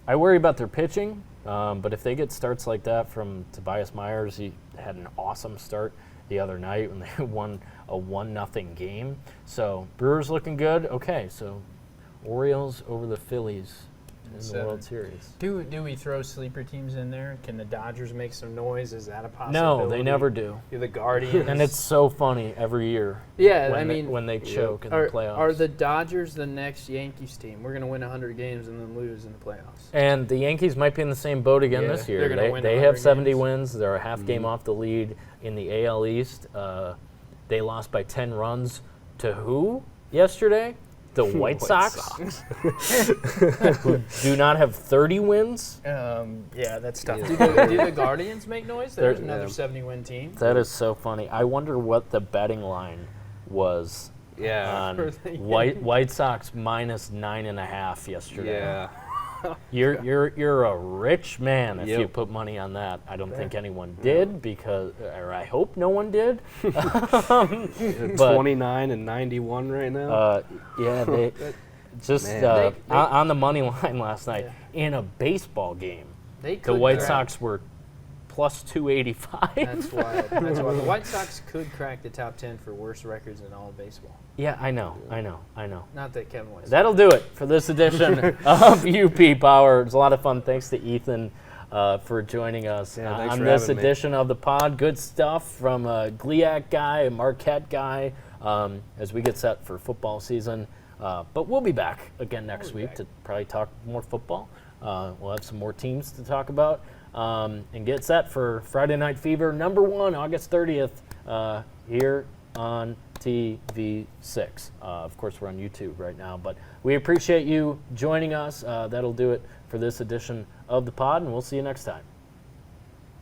A: I worry about their pitching. But if they get starts like that from Tobias Myers, he had an awesome start the other night when they won a 1-0 game. So Brewers looking good. Okay, so Orioles over the Phillies in the World Series.
B: Do we throw sleeper teams in there? Can the Dodgers make some noise? Is that a possibility?
A: No, they never do.
B: Do the Guardians?
A: And it's so funny every year.
B: Yeah,
A: when they choke in the playoffs.
B: Are the Dodgers the next Yankees team? We're going to win 100 games and then lose in the playoffs.
A: And the Yankees might be in the same boat again this year.
B: they're gonna win
A: They
B: 100
A: have 70
B: games.
A: wins. They're a half game off the lead in the AL East. They lost by 10 runs to who yesterday? The White Sox, who do not have 30 wins.
B: Yeah, that's tough. Do the Guardians make noise? There's another 70-win team.
A: That is so funny. I wonder what the betting line was on White Sox minus 9.5 yesterday.
C: Yeah.
A: You're a rich man if
C: Yep.
A: you put money on that. I don't think anyone did or I hope no one did.
C: 29-91 right now.
A: Yeah, just
C: Man.
A: on the money line last night in a baseball game.
B: They
A: The
B: could
A: White
B: crack-
A: Sox were plus 285.
B: That's wild. That's wild. The White Sox could crack the top 10 for worst records in all of baseball.
A: Yeah, I know.
B: Not that Kevin Weiss.
A: That'll do it for this edition of UP Power. It was a lot of fun. Thanks to Ethan for joining us
C: Yeah, thanks
A: on
C: for
A: this
C: having me.
A: edition of the pod. Good stuff from a GLIAC guy, a Marquette guy, as we get set for football season. But we'll be back again next week to probably talk more football. We'll have some more teams to talk about. And get set for Friday Night Fever #1, August 30th, here on TV6. Of course, we're on YouTube right now, but we appreciate you joining us. That'll do it for this edition of the pod, and we'll see you next time.